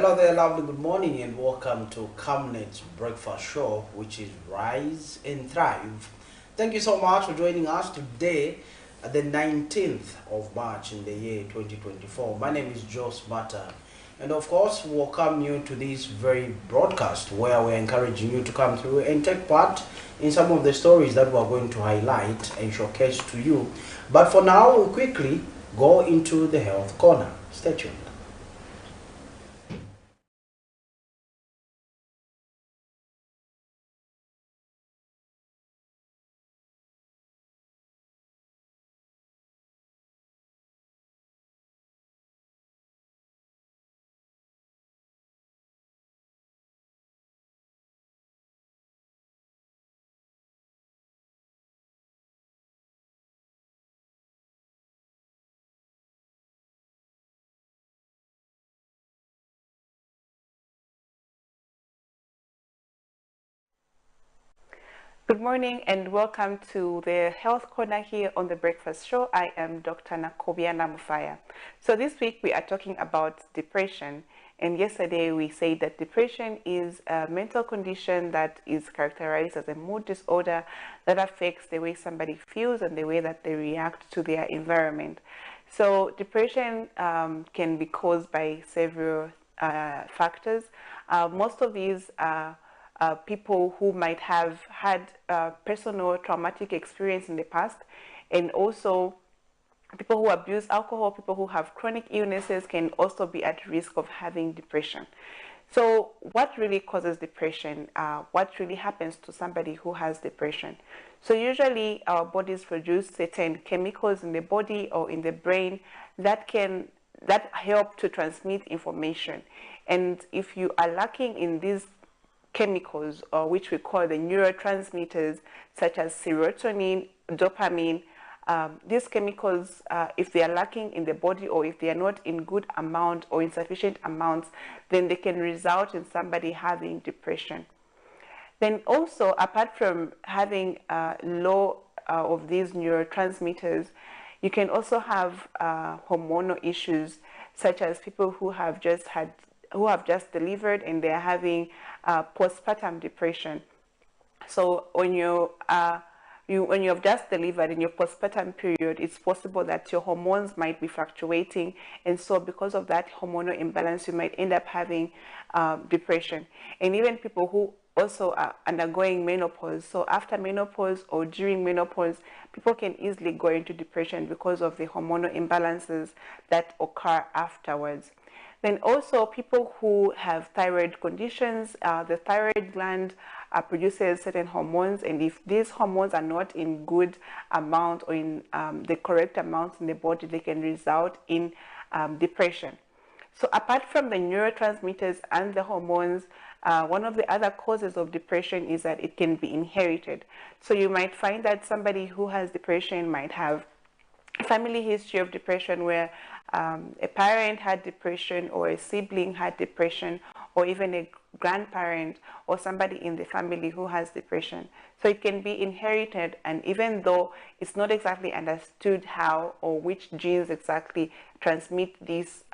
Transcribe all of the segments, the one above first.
Hello there, lovely good morning, and welcome to Camnet's breakfast show, which is Rise and Thrive. Thank you so much for joining us today, the 19th of March in the year 2024. My name is Joe Mata, and of course, we welcome you to this very broadcast where we're encouraging you to come through and take part in some of the stories that we're going to highlight and showcase to you. But for now, we'll quickly go into the health corner. Stay tuned. Good morning and welcome to the Health Corner here on the Breakfast Show. I am Dr. Nakobiana Mufaya. So this week we are talking about depression. And yesterday we said that depression is a mental condition that is characterized as a mood disorder that affects the way somebody feels and the way that they react to their environment. So depression can be caused by several factors. Most of these are people who might have had personal traumatic experience in the past, and also people who abuse alcohol, people who have chronic illnesses can also be at risk of having depression. So what really causes depression? What really happens to somebody who has depression? So usually our bodies produce certain chemicals in the body or in the brain that help to transmit information. And if you are lacking in these chemicals, or which we call the neurotransmitters, such as serotonin, dopamine, these chemicals, if they are lacking in the body or if they are not in good amount or in sufficient amounts, then they can result in somebody having depression. Then also, apart from having low of these neurotransmitters, you can also have hormonal issues, such as people who have just delivered and they're having postpartum depression. So when when you have just delivered in your postpartum period, it's possible that your hormones might be fluctuating, and so because of that hormonal imbalance, you might end up having depression. And even people who also are undergoing menopause. So after menopause or during menopause, people can easily go into depression because of the hormonal imbalances that occur afterwards. Then also people who have thyroid conditions, the thyroid gland produces certain hormones, and if these hormones are not in good amount or in the correct amount in the body, they can result in depression. So apart from the neurotransmitters and the hormones, one of the other causes of depression is that it can be inherited. So you might find that somebody who has depression might have family history of depression where a parent had depression or a sibling had depression or even a grandparent or somebody in the family who has depression. So it can be inherited, and even though it's not exactly understood how or which genes exactly transmit this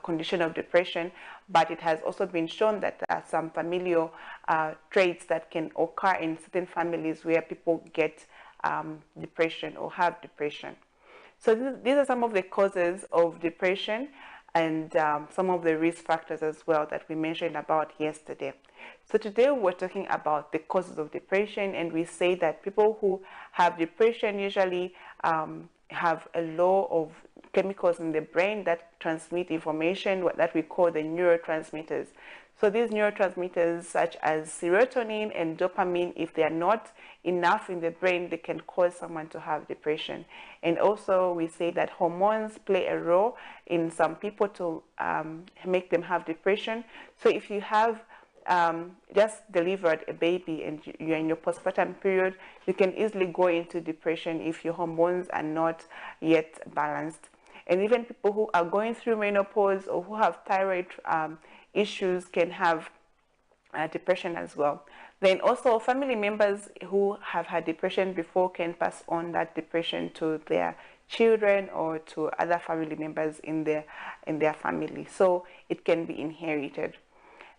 condition of depression, but it has also been shown that there are some familial traits that can occur in certain families where people get depression or have depression. So these are some of the causes of depression and some of the risk factors as well that we mentioned about yesterday. So today we're talking about the causes of depression, and we say that people who have depression usually have a low of chemicals in the brain that transmit information that we call the neurotransmitters. So these neurotransmitters such as serotonin and dopamine, if they are not enough in the brain, they can cause someone to have depression. And also we say that hormones play a role in some people to make them have depression. So if you have just delivered a baby and you're in your postpartum period, you can easily go into depression if your hormones are not yet balanced. And even people who are going through menopause or who have thyroid issues can have depression as well. Then also family members who have had depression before can pass on that depression to their children or to other family members in their family. So it can be inherited.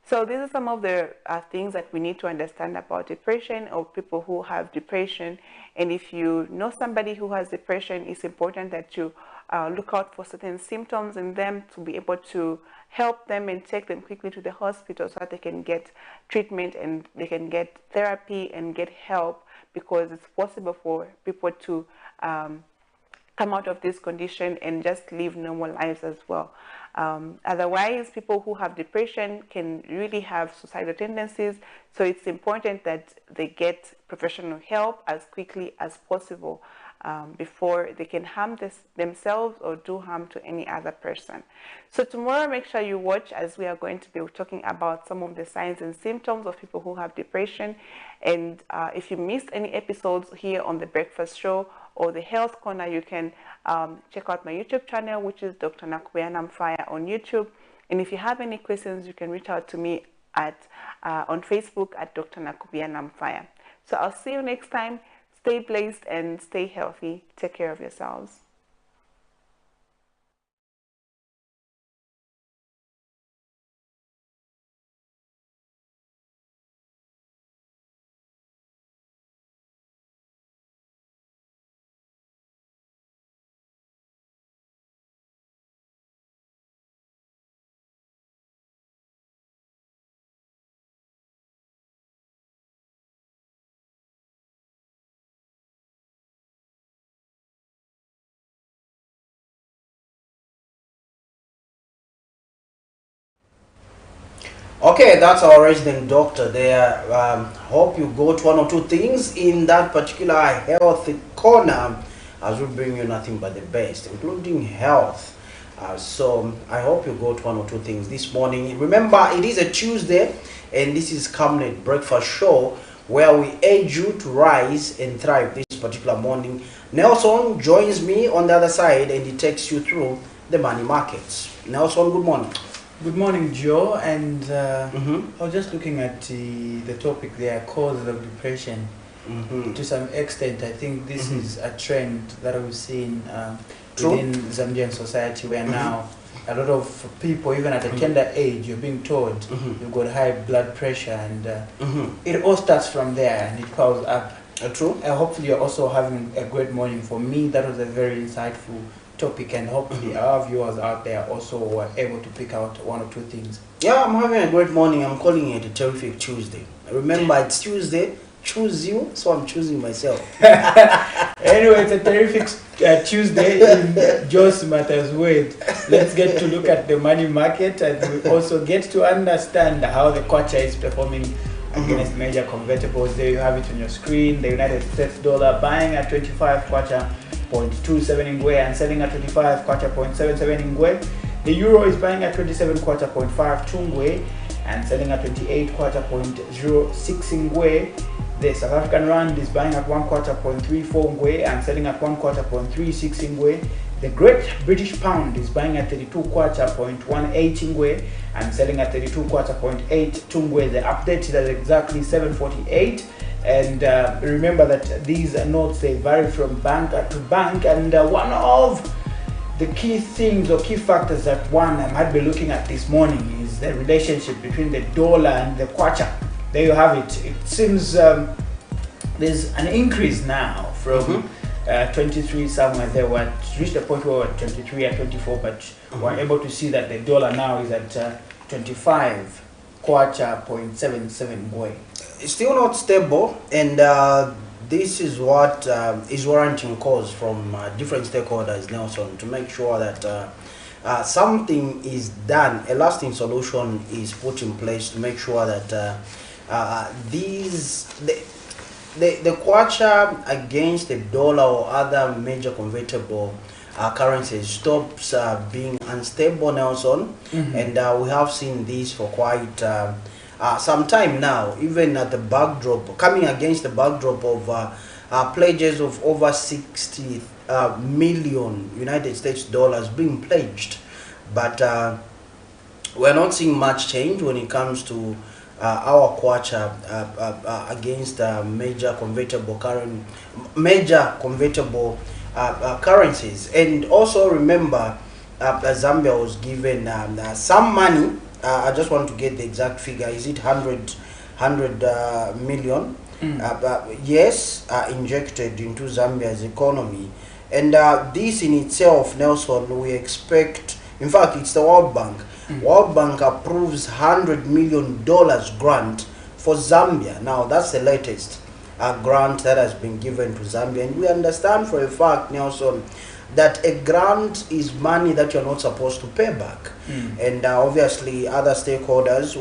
So these are some of the things that we need to understand about depression or people who have depression. And if you know somebody who has depression, it's important that you look out for certain symptoms in them to be able to help them and take them quickly to the hospital so that they can get treatment and they can get therapy and get help, because it's possible for people to come out of this condition and just live normal lives as well. Otherwise, people who have depression can really have suicidal tendencies, so it's important that they get professional help as quickly as possible before they can harm themselves or do harm to any other person. So tomorrow, make sure you watch, as we are going to be talking about some of the signs and symptoms of people who have depression. And if you missed any episodes here on The Breakfast Show or The Health Corner, you can check out my YouTube channel, which is Dr. Nakubiana Mfaya on YouTube. And if you have any questions, you can reach out to me at on Facebook at Dr. Nakubiana Mfaya. So I'll see you next time. Stay blessed and stay healthy. Take care of yourselves. Okay, that's our resident doctor there. Hope you got one or two things in that particular health corner, as we bring you nothing but the best, including health. So I hope you got one or two things this morning. Remember, it is a Tuesday, and this is Camnet Breakfast Show, where we urge you to rise and thrive this particular morning. Nelson joins me on the other side, and he takes you through the money markets. Nelson, good morning. Good morning, Joe. And I was just looking at the topic there, causes of depression. To some extent, I think this is a trend that we've seen within Zambian society, where now a lot of people, even at a tender age, you're being told you've got high blood pressure, and it all starts from there and it piles up. True. Hopefully you're also having a great morning. For me, that was a very insightful topic, and hopefully our viewers out there also were able to pick out one or two things. Yeah, I'm having a great morning. I'm calling it a terrific Tuesday. Remember, it's Tuesday. Choose you, so I'm choosing myself. Anyway, it's a terrific Tuesday in Joe's Matters Word. Let's get to look at the money market, and we also get to understand how the kwacha is performing against major convertibles. There you have it on your screen. The United States dollar buying at 25 kwacha 0.27 ngwe and selling at 25 kwacha 0.77 ngwe. The euro is buying at 27 kwacha 0.52 ngwe and selling at 28 kwacha 0.06 ngwe. The South African rand is buying at 1 kwacha 0.34 ngwe and selling at 1 kwacha 0.36 ngwe. The Great British Pound is buying at 32 kwacha 0.18 ngwe and selling at 32 kwacha 0.82 ngwe. The update is at exactly 7:48. And remember that these notes, they vary from bank to bank, and one of the key things or key factors that one might be looking at this morning is the relationship between the dollar and the kwacha. There you have it. It seems there's an increase now from 23 somewhere. They were reached a point where we were 23 and 24, but we're able to see that the dollar now is at 25 kwacha 0.77 ngwe. It's still not stable, and this is what is warranting calls from different stakeholders, Nelson, to make sure that something is done, a lasting solution is put in place to make sure that the kwacha against the dollar or other major convertible currencies stops being unstable, Nelson. And we have seen this for quite some time now, even at the backdrop, coming against the backdrop of pledges of over 60 million United States dollars being pledged. But we're not seeing much change when it comes to our kwacha against major convertible currencies. And also remember, Zambia was given some money. I just want to get the exact figure. Is it 100 million? Yes, injected into Zambia's economy. And this in itself, Nelson, we expect, in fact, it's the World Bank. World Bank approves $100 million grant for Zambia. Now, that's the latest grant that has been given to Zambia. And we understand for a fact, Nelson, that a grant is money that you're not supposed to pay back. And obviously, other stakeholders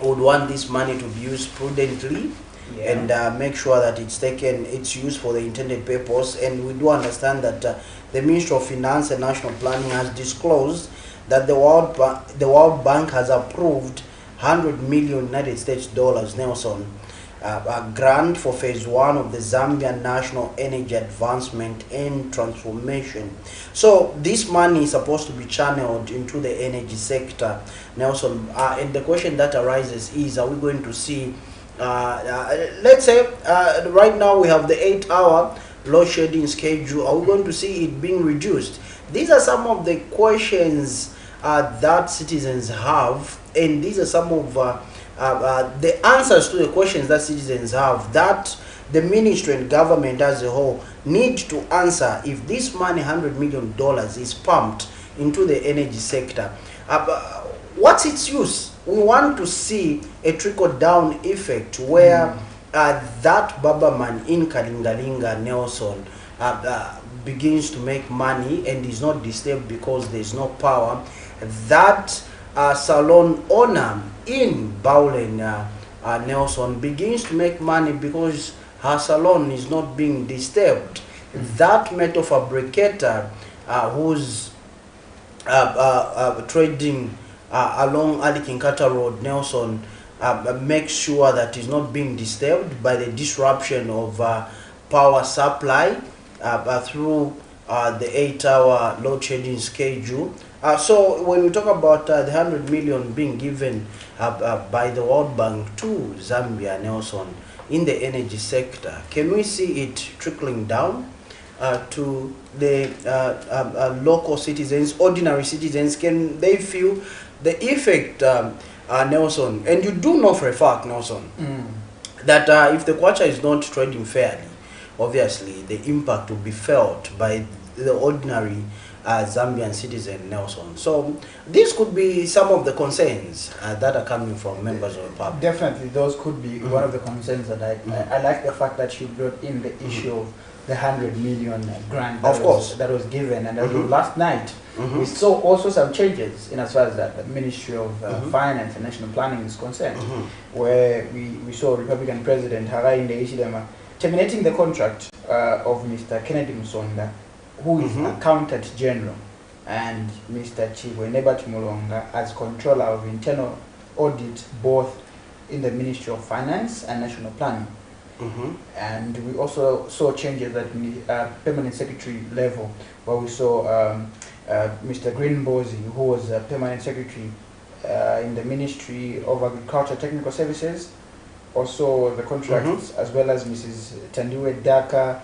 would want this money to be used prudently. And make sure that it's used for the intended purpose. And we do understand that the Ministry of Finance and National Planning has disclosed that the World Bank has approved 100 million United States dollars, Nelson, a grant for phase 1 of the Zambian National Energy Advancement and Transformation. So this money is supposed to be channeled into the energy sector, Nelson. And the question that arises is, are we going to see let's say right now we have the 8-hour load shedding schedule. Are we going to see it being reduced? These are some of the questions that citizens have, and these are some of the answers to the questions that citizens have that the ministry and government as a whole need to answer if this money, $100 million, is pumped into the energy sector. What's its use? We want to see a trickle-down effect where that Babaman in Kalingalinga, Nelson, begins to make money and is not disturbed because there's no power. That salon owner in Baulen, Nelson, begins to make money because her salon is not being disturbed. That metal fabricator who's trading along Ali Kinkata Road, Nelson, makes sure that it's not being disturbed by the disruption of power supply through the 8-hour load shedding schedule. So when we talk about the 100 million being given by the World Bank to Zambia, Nelson, in the energy sector, can we see it trickling down to the local citizens, ordinary citizens? Can they feel the effect, Nelson? And you do know for a fact, Nelson, that if the kwacha is not trading fairly, obviously the impact will be felt by the ordinary Zambian citizen, Nelson. So this could be some of the concerns that are coming from members of the public. Definitely, those could be one of the concerns that I like the fact that you brought in the issue of the 100 million grant that was given. And last night, we saw also some changes in as far as that the Ministry of Finance and National Planning is concerned, where we saw Republican President Hakainde Hichilema terminating the contract of Mr. Kennedy Musonda, who is Accountant General, and Mr. Chibwenebat Mulonga as Controller of Internal Audit, both in the Ministry of Finance and National Planning. And we also saw changes at Permanent Secretary level, where we saw Mr. Greenbozy, who was Permanent Secretary in the Ministry of Agriculture Technical Services, also the contracts, as well as Mrs. Tandiwe Daka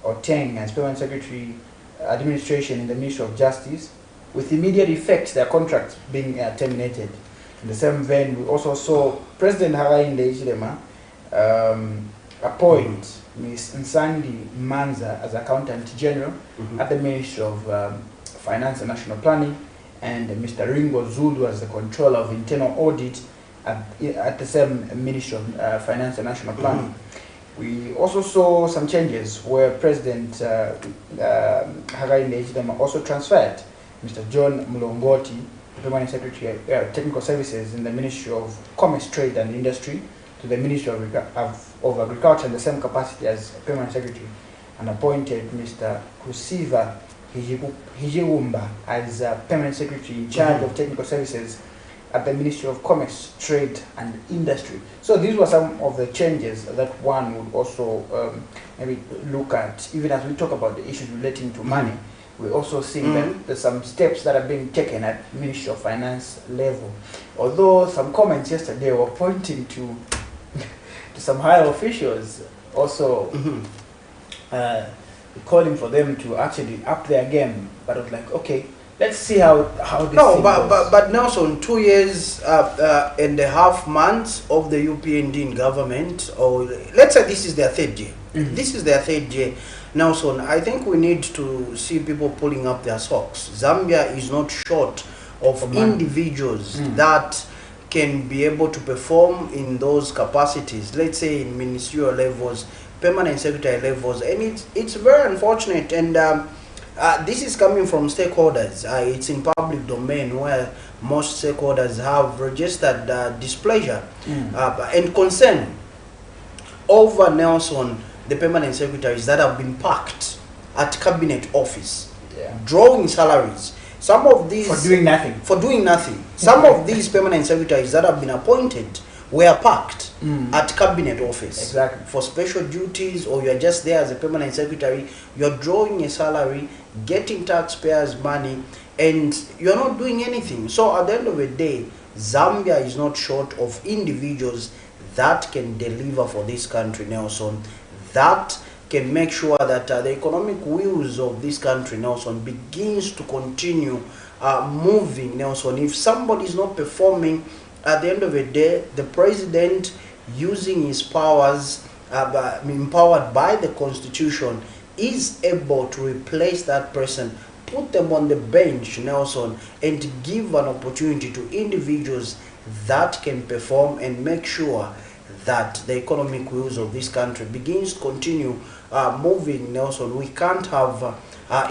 Oteng as Permanent Secretary Administration in the Ministry of Justice, with immediate effect their contracts being terminated. In the same vein, we also saw President Hakainde Hichilema appoint Ms. Nsandi Manza as Accountant General at the Ministry of Finance and National Planning, and Mr. Ringo Zulu as the Controller of Internal Audit at the same Ministry of Finance and National Planning. We also saw some changes where President Hakainde Hichilema also transferred Mr. John Mulongoti, the Permanent Secretary of Technical Services in the Ministry of Commerce, Trade and Industry, to the Ministry of Agriculture in the same capacity as Permanent Secretary, and appointed Mr. Kusiva Hijewumba as Permanent Secretary in charge of Technical Services at the Ministry of Commerce, Trade and Industry. So these were some of the changes that one would also maybe look at, even as we talk about the issues relating to money. We also see that there's some steps that are being taken at Ministry of Finance level. Although some comments yesterday were pointing to calling for them to actually up their game. But I was like, okay, let's see how this No, thing goes. but Nelson, 2 years and a half months of the UPND government, or let's say this is their third year. This is their third year. Nelson, I think we need to see people pulling up their socks. Zambia is not short of individuals that can be able to perform in those capacities, let's say in ministerial levels, permanent secretary levels, and it's very unfortunate. And this is coming from stakeholders. It's in public domain where most stakeholders have registered displeasure and concern over, Nelson, the permanent secretaries that have been packed at cabinet office, drawing salaries. Some of these for doing nothing. For doing nothing. Some of these permanent secretaries that have been appointed were packed at cabinet office. Exactly. For special duties, or you're just there as a permanent secretary, you're drawing a salary, getting taxpayers' money, and you're not doing anything. So at the end of the day, Zambia is not short of individuals that can deliver for this country, Nelson, that can make sure that the economic wheels of this country, Nelson, begins to continue moving, Nelson. If somebody is not performing, at the end of the day, the president, using his powers, empowered by the Constitution, is able to replace that person, put them on the bench, Nelson, and give an opportunity to individuals that can perform and make sure that the economic wheels of this country begins to continue moving, Nelson. We can't have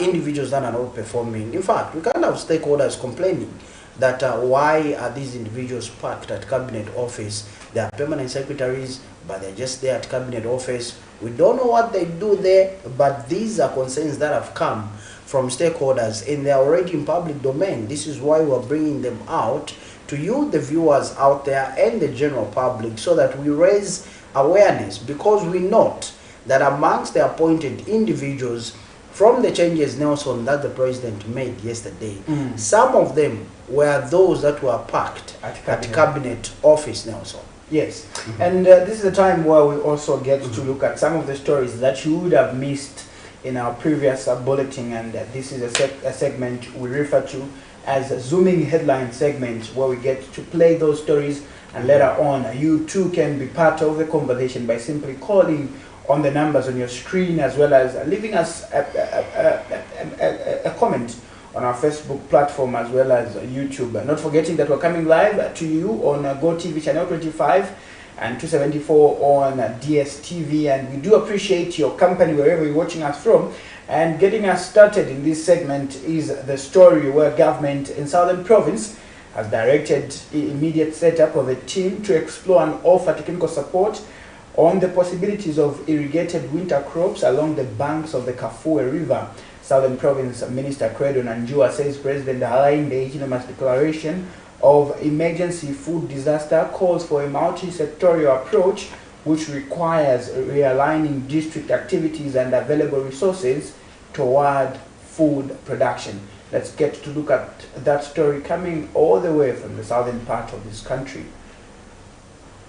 individuals that are not performing. In fact, we can't have stakeholders complaining that why are these individuals packed at cabinet office? They are permanent secretaries, but they're just there at cabinet office. We don't know what they do there, but these are concerns that have come from stakeholders, and they're already in public domain. This is why we're bringing them out to you, the viewers out there, and the general public, so that we raise awareness, because we note that amongst the appointed individuals from the changes, Nelson, that the president made yesterday, some of them were those that were packed at cabinet office, Nelson. Yes, and this is the time where we also get to look at some of the stories that you would have missed in our previous bulletin, and this is a segment we refer to as a zooming headline segment, where we get to play those stories, and later on you too can be part of the conversation by simply calling on the numbers on your screen, as well as leaving us a comment on our Facebook platform as well as YouTube. Not forgetting that we're coming live to you on GoTV channel 25 and 274 on DSTV, and we do appreciate your company wherever you're watching us from. And getting us started in this segment is the story where government in Southern Province has directed the immediate setup of a team to explore and offer technical support on the possibilities of irrigated winter crops along the banks of the Kafue River. Southern Province Minister Credo Nanjua says President Alain the unanimous declaration of emergency food disaster calls for a multi-sectorial approach which requires realigning district activities and available resources toward food production. Let's get to look at that story coming all the way from the southern part of this country.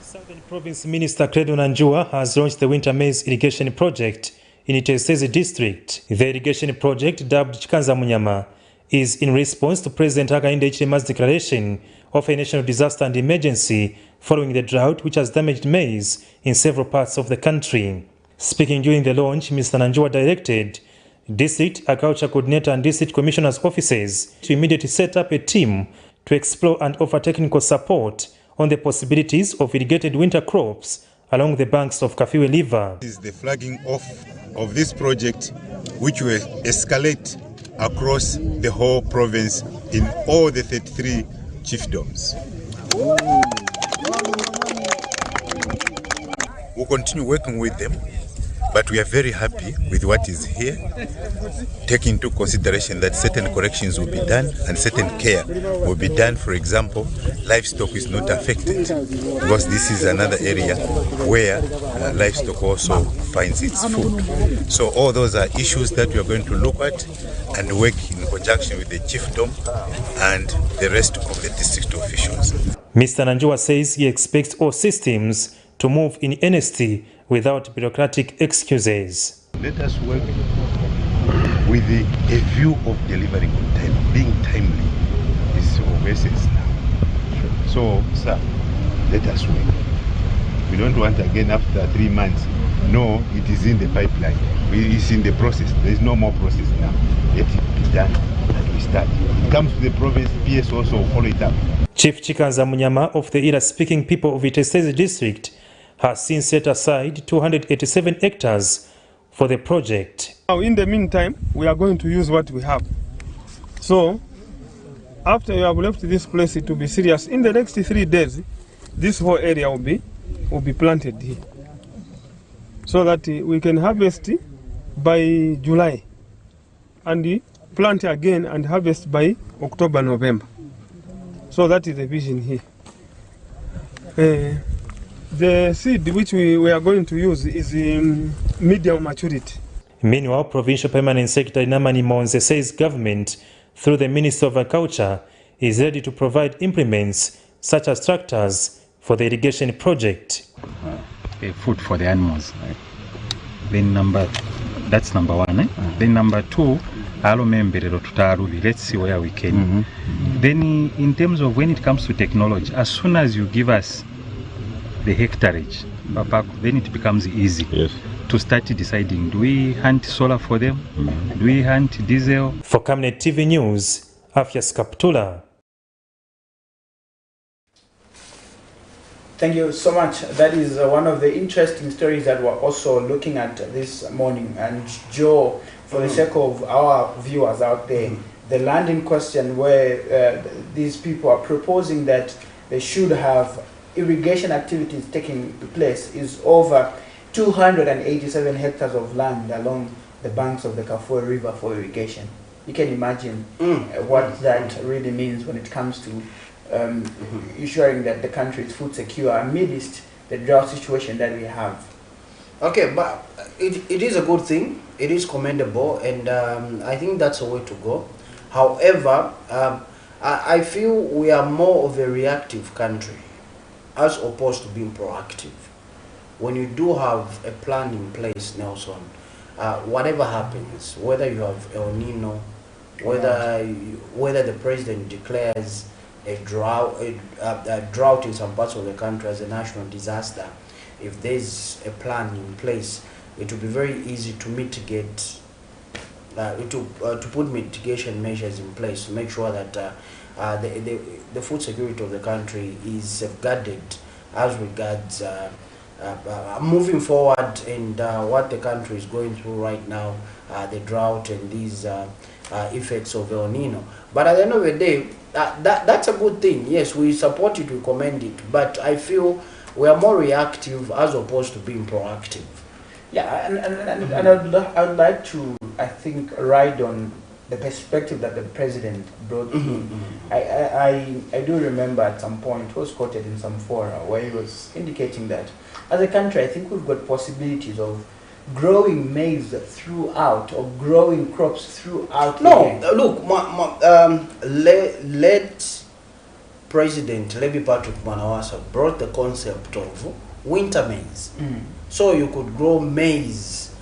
Southern Province Minister Credo Nanjua has launched the winter maize irrigation project in Itesezi district. The irrigation project, dubbed Chikanza Munyama, is in response to President Hakainde Hichilema's declaration of a national disaster and emergency following the drought which has damaged maize in several parts of the country. Speaking during the launch, Mr. Nanjua directed District Agriculture Coordinator and District Commissioner's offices to immediately set up a team to explore and offer technical support on the possibilities of irrigated winter crops along the banks of Kafue River. This is the flagging off of this project, which will escalate across the whole province in all the 33 chiefdoms. We'll continue working with them, but we are very happy with what is here, taking into consideration that certain corrections will be done and certain care will be done. For example, livestock is not affected, because this is another area where livestock also finds its food. So all those are issues that we are going to look at and work in conjunction with the chiefdom and the rest of the district officials. Mr. Nanjua says he expects all systems to move in earnestly without bureaucratic excuses. Let us work with a view of delivering on time, being timely is of essence now. So, sir, let us wait. We don't want again after 3 months. No, it is in the pipeline. It's in the process. There is no more process now. Let it be done and we start. It comes to the province, PS also will follow it up. Chief Chikanza Munyama of the Ira-speaking people of Iteseze district has since set aside 287 hectares for the project. Now, in the meantime, we are going to use what we have. So, after you have left this place, to be serious, in the next 3 days, this whole area will be planted here, so that we can harvest by July and plant again and harvest by October, November. So that is the vision here. The seed which we are going to use is medium maturity. Meanwhile, Provincial Permanent Secretary Namani Monze says government, through the Minister of Agriculture, is ready to provide implements such as tractors for the irrigation project. Food for the animals. Then that's number one. Then number two, let's see where we can. Then in terms of when it comes to technology, as soon as you give us the hectareage, then it becomes easy to start deciding, do we hunt solar for them? Do we hunt diesel? For Camnet TV News, Afias Kaptula. Thank you so much. That is one of the interesting stories that we're also looking at this morning. And Joe, for the sake of our viewers out there, the land in question where these people are proposing that they should have irrigation activities taking place is over 287 hectares of land along the banks of the Kafue River for irrigation. You can imagine what that really means when it comes to ensuring that the country is food secure amidst the drought situation that we have. Okay, but it is a good thing. It is commendable, and I think that's a way to go. However, I feel we are more of a reactive country as opposed to being proactive. When you do have a plan in place, Nelson, whatever happens, whether you have El Nino, whether the president declares a drought in some parts of the country as a national disaster, if there's a plan in place, it will be very easy to mitigate, to put mitigation measures in place to make sure that the food security of the country is safeguarded as regards moving forward and what the country is going through right now, the drought and these effects of El Nino. But at the end of the day, that's a good thing. Yes, we support it, we commend it, but I feel we are more reactive as opposed to being proactive. Yeah, and I'd like to, I think, ride on the perspective that the president brought in. I do remember at some point, it was quoted in some fora where he was indicating that as a country, I think we've got possibilities of growing maize throughout or growing crops throughout. No, look, late President Levi Patrick Mwanawasa brought the concept of winter maize. So you could grow maize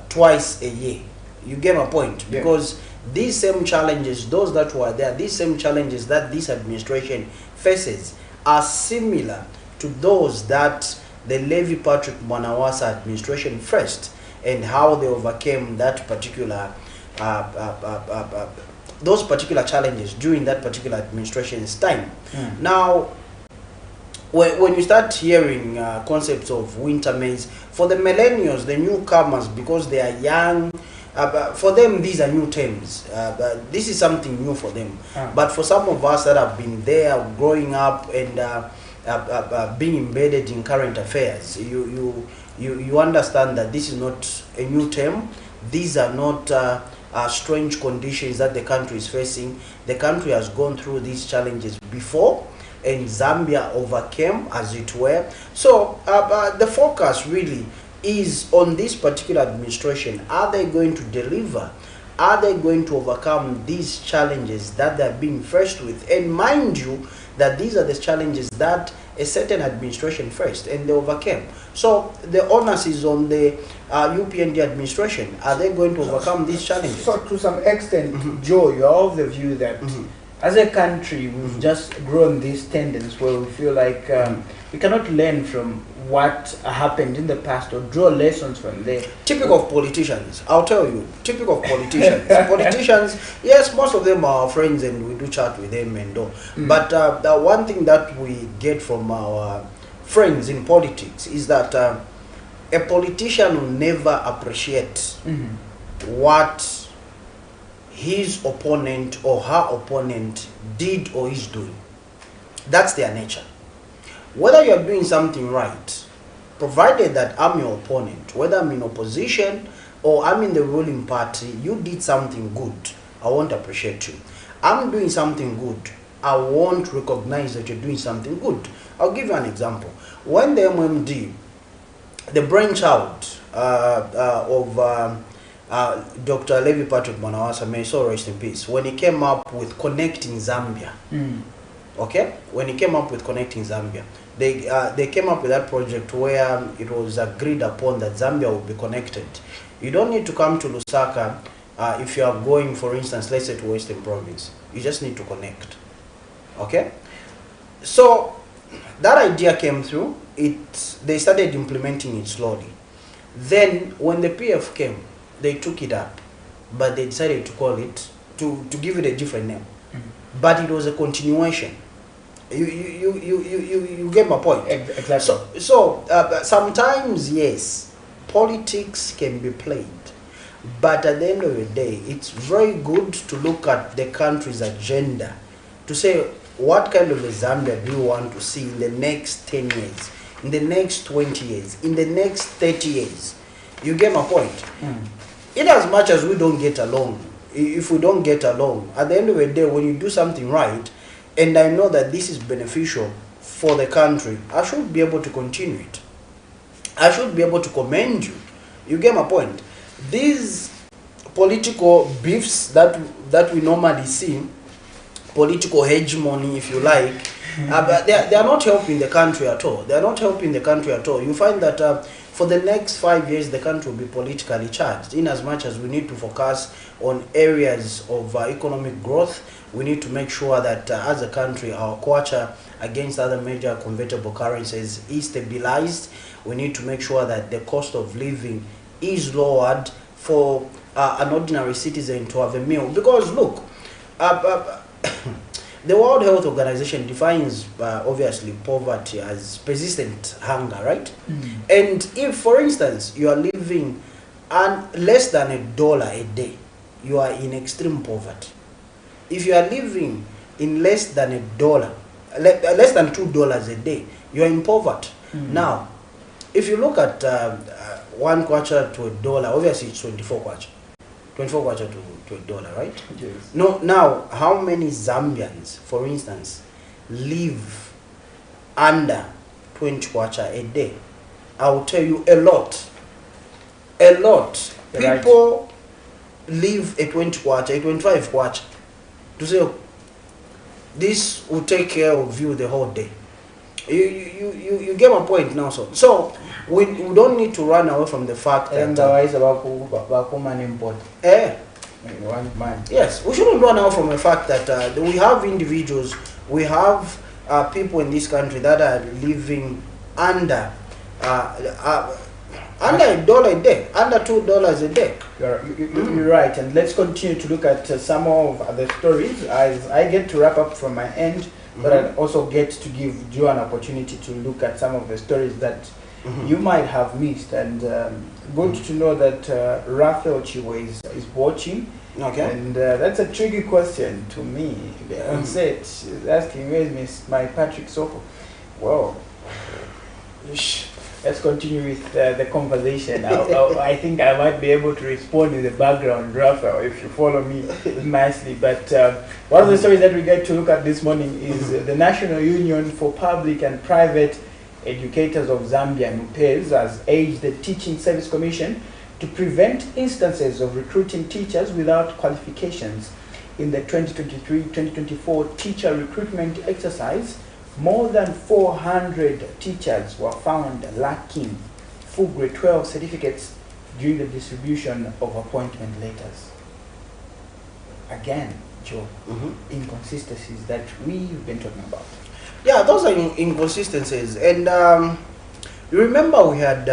twice a year. You get my point? Because these same challenges, those that were there, these same challenges that this administration faces are similar to those that the Levi Patrick Mwanawasa administration faced, and how they overcame that particular those particular challenges during that particular administration's time. Now, when you start hearing concepts of winter maize, for the millennials, the newcomers, because they are young, for them these are new terms. This is something new for them. But for some of us that have been there, growing up and being embedded in current affairs, you understand that this is not a new term. These are not strange conditions that the country is facing. The country has gone through these challenges before, and Zambia overcame, as it were. So the focus really is on this particular administration. Are they going to deliver? Are they going to overcome these challenges that they're being faced with? And mind you, that these are the challenges that a certain administration first, and they overcame. So the onus is on the UPND administration. Are they going to overcome these challenges? So to some extent, Joe, you're of the view that as a country, we've just grown this tendency where we feel like we cannot learn from what happened in the past or draw lessons from there. Typical of politicians, I'll tell you. Typical of politicians. Politicians, yes, most of them are our friends and we do chat with them and all. But the one thing that we get from our friends in politics is that a politician will never appreciate what his opponent or her opponent did or is doing. That's their nature. Whether you are doing something right, provided that I'm your opponent, whether I'm in opposition or I'm in the ruling party, you did something good, I won't appreciate you. I'm doing something good, I won't recognize that you're doing something good. I'll give you an example. When the MMD, the brainchild of Dr. Levi Patrick Manawasa, may so rest in peace, when he came up with Connecting Zambia, okay, when he came up with Connecting Zambia, they came up with that project where it was agreed upon that Zambia would be connected. You don't need to come to Lusaka if you are going, for instance, let's say to Western Province. You just need to connect, okay? So that idea came through. They started implementing it slowly. Then when the PF came, they took it up, but they decided to call it, to give it a different name. But it was a continuation. You get my point. Exactly. So sometimes, yes, politics can be played, but at the end of the day, it's very good to look at the country's agenda to say what kind of a Zambia do you want to see in the next 10 years, in the next 20 years, in the next 30 years. You get my point. In as much as we don't get along, if we don't get along, at the end of the day, when you do something right, and I know that this is beneficial for the country, I should be able to continue it. I should be able to commend you. You get my point. These political beefs that we normally see, political hegemony, if you like, but they are not helping the country at all. They are not helping the country at all. You find that for the next 5 years, the country will be politically charged. In as much as we need to focus on areas of economic growth, we need to make sure that as a country, our kwacha against other major convertible currencies is stabilized. We need to make sure that the cost of living is lowered for an ordinary citizen to have a meal. Because look, the World Health Organization defines obviously poverty as persistent hunger, right? And if, for instance, you are living on less than $1 a day, you are in extreme poverty. If you are living in less than $1, less than $2 a day, you are in poverty. Now, if you look at 1 kwacha to $1, obviously it's 24 kwacha. 24 kwacha to $1, right? Yes. No, now, how many Zambians, for instance, live under 20 kwacha a day? I will tell you a lot. A lot. People live a 20 kwacha, a 25 kwacha. To say, this will take care of you the whole day. You get my point now, so we don't need to run away from the fact that yes, we shouldn't run away from the fact that we have individuals, we have people in this country that are living under $1 a day, under $2 a day. You're right, and let's continue to look at some of the stories as I get to wrap up from my end. But I also get to give Joe an opportunity to look at some of the stories that you might have missed. And good to know that Raphael Chiwe is watching. Okay. And that's a tricky question to me. On set, she's asking, where is my Patrick Soko? Well, let's continue with the conversation. I think I might be able to respond in the background, Raphael, if you follow me nicely. But one of the stories that we get to look at this morning is the National Union for Public and Private Educators of Zambia, NUPEZ, has urged the Teaching Service Commission to prevent instances of recruiting teachers without qualifications in the 2023-2024 teacher recruitment exercise more than 400 teachers were found lacking full grade 12 certificates during the distribution of appointment letters. Again, Joe, inconsistencies that we've been talking about. Yeah, those are inconsistencies. And you remember we had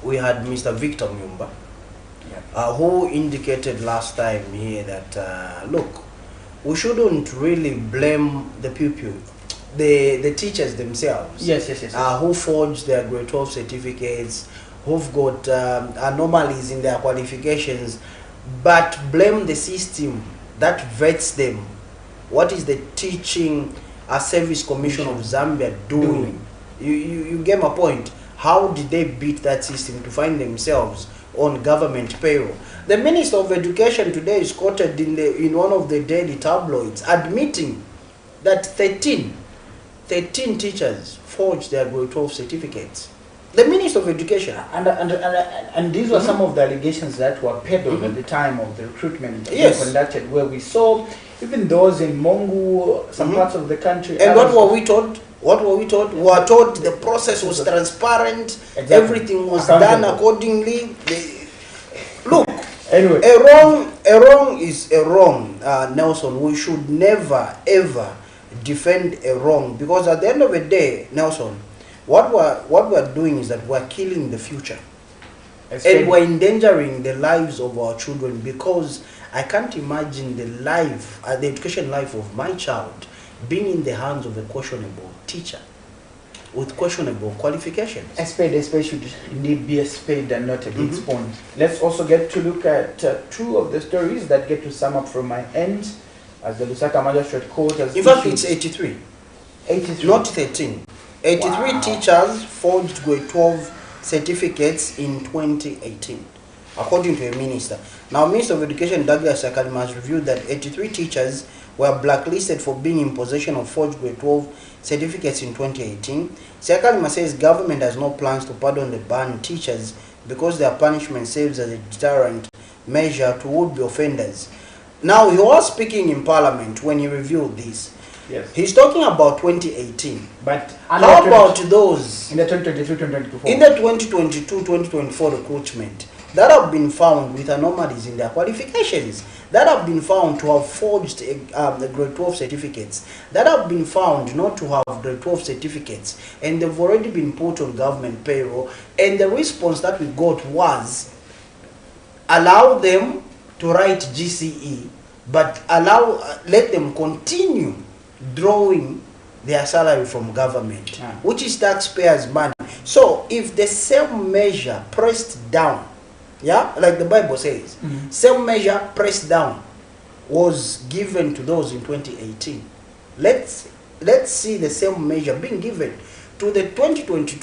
Mr. Victor Mumba, who indicated last time here that look, we shouldn't really blame the pupil, the teachers themselves. Yes. Who forged their grade 12 certificates, who've got anomalies in their qualifications, but blame the system that vets them. What is the Teaching Service Commission of Zambia doing? You get my point. How did they beat that system to find themselves on government payroll? The Minister of Education today is quoted in one of the daily tabloids admitting that 13 teachers forged their grade 12 certificates. The Minister of Education. And these were some of the allegations that were peddled at the time of the recruitment being Yes. conducted, where we saw even those in Mongu, some parts of the country. And what were we told? What were we told? We were told the process was transparent, Exactly. everything was done Accountable. accordingly. Look, Anyway, a wrong is a wrong, Nelson. We should never ever defend a wrong, because at the end of the day, Nelson, what we're doing is that we're killing the future. And we're endangering the lives of our children, because I can't imagine the education life of my child being in the hands of a questionable teacher with questionable qualifications. a spade should indeed be a spade and not a big spoon. Let's also get to look at two of the stories that get to sum up from my end, as the Lusaka Magistrate Court has In fact, issued it's 83, 83. not 13. 83 Wow. teachers forged grade 12 certificates in 2018, according to a minister. Now, Minister of Education Douglas Sakalima has revealed that 83 teachers were blacklisted for being in possession of forged grade 12 certificates in 2018. Sakalima says government has no plans to pardon the banned teachers because their punishment serves as a deterrent measure to would-be offenders. Now, he was speaking in Parliament when he revealed this. Yes. He's talking about 2018. But How about those in the 2023-2024? in the 2022-2024 recruitment that have been found with anomalies in their qualifications, that have been found to have forged the grade 12 certificates, that have been found not to have grade 12 certificates, and they've already been put on government payroll, and the response that we got was allow them to write GCE, but let them continue drawing their salary from government, which is taxpayers' money. So if the same measure pressed down, like the Bible says, same measure pressed down was given to those in 2018, let's see the same measure being given to the 2022,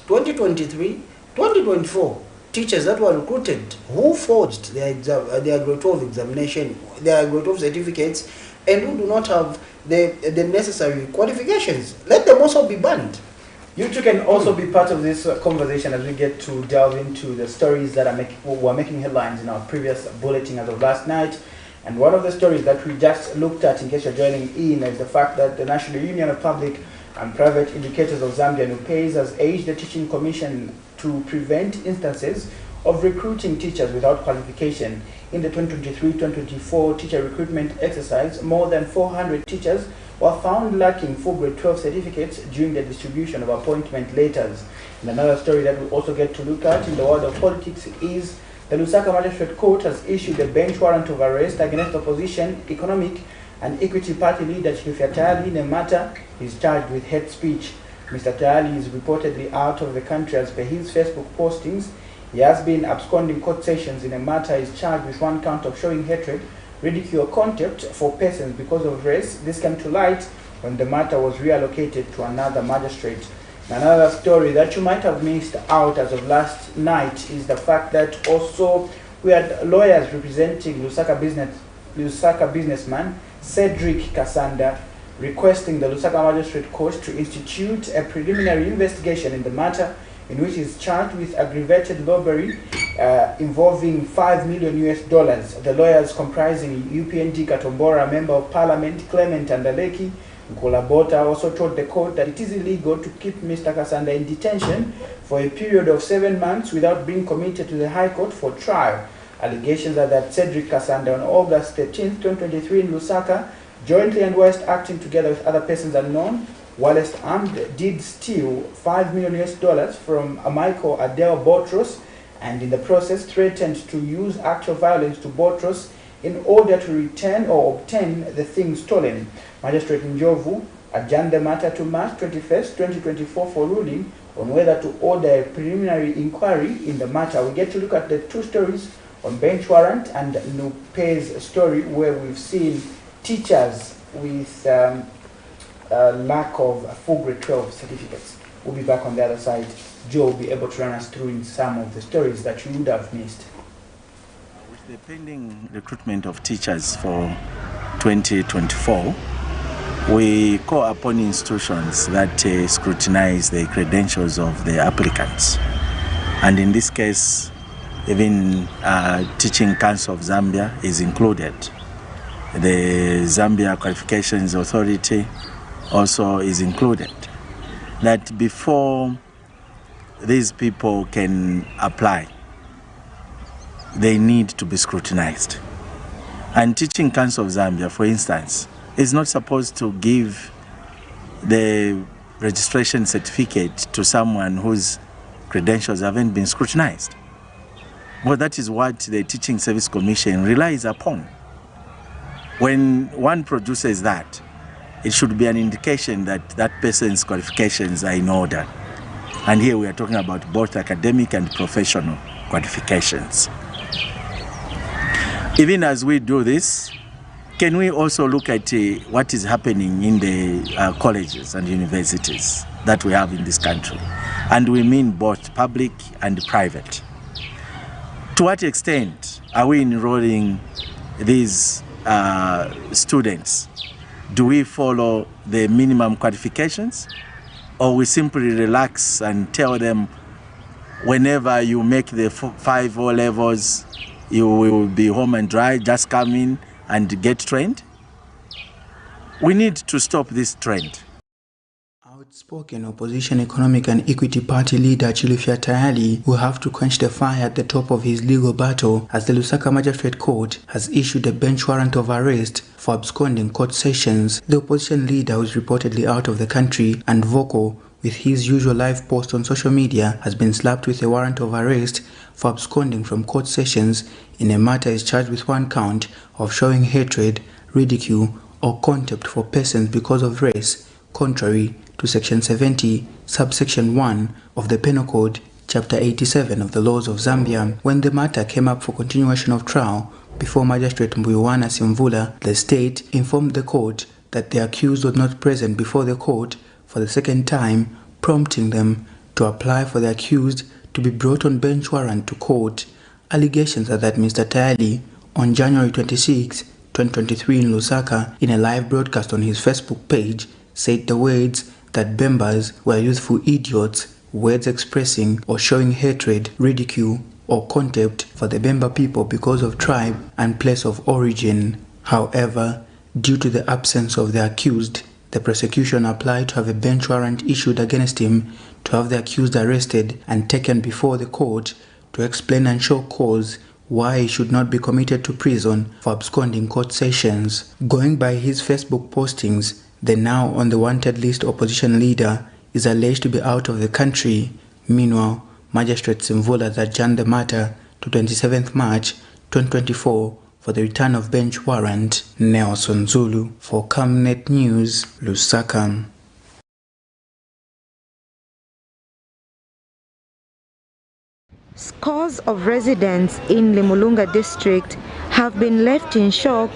2023, 2024 teachers that were recruited who forged their grade 12 examination, their grade 12 certificates, and who do not have the necessary qualifications. Let them also be banned. You two can also be part of this conversation as we get to delve into the stories that were making headlines in our previous bulletin as of last night. And one of the stories that we just looked at, in case you're joining in, is the fact that the National Union of Public and Private Educators of Zambia, NUPES, has urged the Teaching Commission to prevent instances of recruiting teachers without qualification. In the 2023-2024 teacher recruitment exercise, more than 400 teachers were found lacking full grade 12 certificates during the distribution of appointment letters. And another story that we also get to look at in the world of politics is the Lusaka Magistrate Court has issued a bench warrant of arrest against opposition, economic and equity party leader Chilufya Tayali in a matter he's charged with hate speech. Mr. Tayali is reportedly out of the country as per his Facebook postings. He has been absconding court sessions in a matter he's charged with one count of showing hatred, ridicule, contempt for persons because of race. This came to light when the matter was reallocated to another magistrate. Another story that you might have missed out as of last night is the fact that also we had lawyers representing Lusaka businessman Cedric Kasanda requesting the Lusaka Magistrate Court to institute a preliminary investigation in the matter, in which he is charged with aggravated robbery involving $5 million. The lawyers comprising UPND Katombora, Member of Parliament Clement Andaleki, Nkulabota also told the court that it is illegal to keep Mr. Kasanda in detention for a period of 7 months without being committed to the High Court for trial. Allegations are that Cedric Kasanda on August 13, 2023 in Lusaka, jointly and whilst acting together with other persons unknown, whilst armed, did steal $5 million from Michael Adele Botros, and in the process threatened to use actual violence to Botros in order to return or obtain the things stolen. Magistrate Njovu adjourned the matter to March 21st, 2024 for ruling on whether to order a preliminary inquiry in the matter. We get to look at the two stories on bench warrant and Nupe's story, where we've seen teachers with lack of full grade 12 certificates. We'll be back on the other side. Joe will be able to run us through in some of the stories that you would have missed. With the pending recruitment of teachers for 2024, we call upon institutions that scrutinize the credentials of the applicants. And in this case, even Teaching Council of Zambia is included. The Zambia Qualifications Authority also is included. That before these people can apply, they need to be scrutinized. And Teaching Council of Zambia, for instance, is not supposed to give the registration certificate to someone whose credentials haven't been scrutinized. Well, that is what the Teaching Service Commission relies upon. When one produces that, it should be an indication that that person's qualifications are in order. And here we are talking about both academic and professional qualifications. Even as we do this, can we also look at what is happening in the colleges and universities that we have in this country? And we mean both public and private. To what extent are we enrolling these students? Do we follow the minimum qualifications, or we simply relax and tell them whenever you make the 5 O levels, you will be home and dry, just come in and get trained? We need to stop this trend. Outspoken Opposition Economic and Equity Party leader Chilufya Tayali will have to quench the fire at the top of his legal battle as the Lusaka Magistrate Court has issued a bench warrant of arrest for absconding court sessions. The opposition leader, who is reportedly out of the country and vocal with his usual live post on social media, has been slapped with a warrant of arrest for absconding from court sessions in a matter is charged with 1 count of showing hatred, ridicule, or contempt for persons because of race, contrary to Section 70, subsection 1 of the Penal Code, Chapter 87 of the Laws of Zambia. When the matter came up for continuation of trial before Magistrate Mbuyuwana Simvula, the state informed the court that the accused was not present before the court for the second time, prompting them to apply for the accused to be brought on bench warrant to court. Allegations are that Mr. Tayali, on January 26, 2023 in Lusaka, in a live broadcast on his Facebook page, said the words that Bembas were youthful idiots, words expressing or showing hatred, ridicule, or contempt for the Bemba people because of tribe and place of origin. However, due to the absence of the accused, the prosecution applied to have a bench warrant issued against him to have the accused arrested and taken before the court to explain and show cause why he should not be committed to prison for absconding court sessions. Going by his Facebook postings, the now on the wanted list opposition leader is alleged to be out of the country. Meanwhile, Magistrate Simvula adjourned the matter to 27th March 2024 for the return of bench warrant. Nelson Zulu for Camnet News, Lusaka. Scores of residents in Limulunga district have been left in shock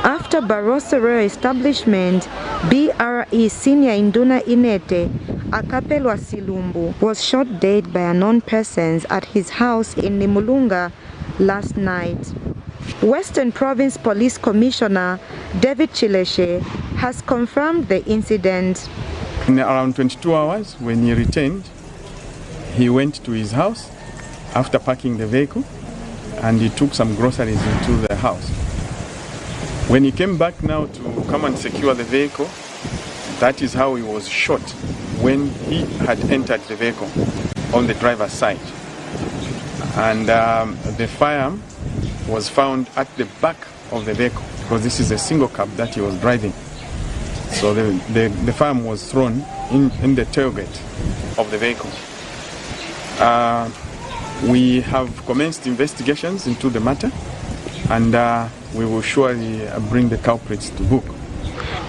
after Barroso Royal Establishment BRE Senior Induna Inete Akapelwa Silumbu was shot dead by unknown persons at his house in Limulunga last night. Western Province Police Commissioner David Chileshe has confirmed the incident. In around 22 hours, when he returned, he went to his house after parking the vehicle, and he took some groceries into the house. When he came back now to come and secure the vehicle, That is how he was shot when he had entered the vehicle on the driver's side. And the firearm was found at the back of the vehicle because this is a single cab that he was driving. So the firearm was thrown in the tailgate of the vehicle. We have commenced investigations into the matter, and we will surely bring the culprits to book.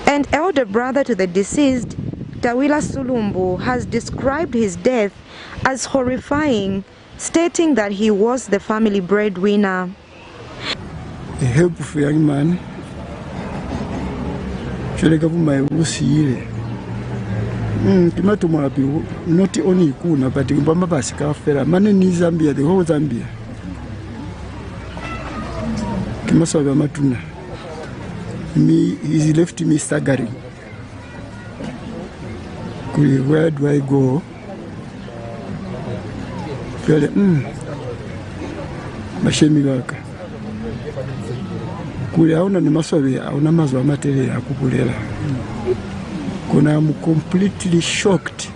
An elder brother to the deceased, Tawila Sulumbu, has described his death as horrifying, stating that he was the family breadwinner. A helpful young man, not only Kuna, but in Bambasika, Manani Zambia, the whole Zambia. Kimasawa Matuna. He left me staggering. Where do I go? Mashemi waka. Kule hauna ni maswabi, hauna mazwa matele ya kukulela. I'm completely shocked.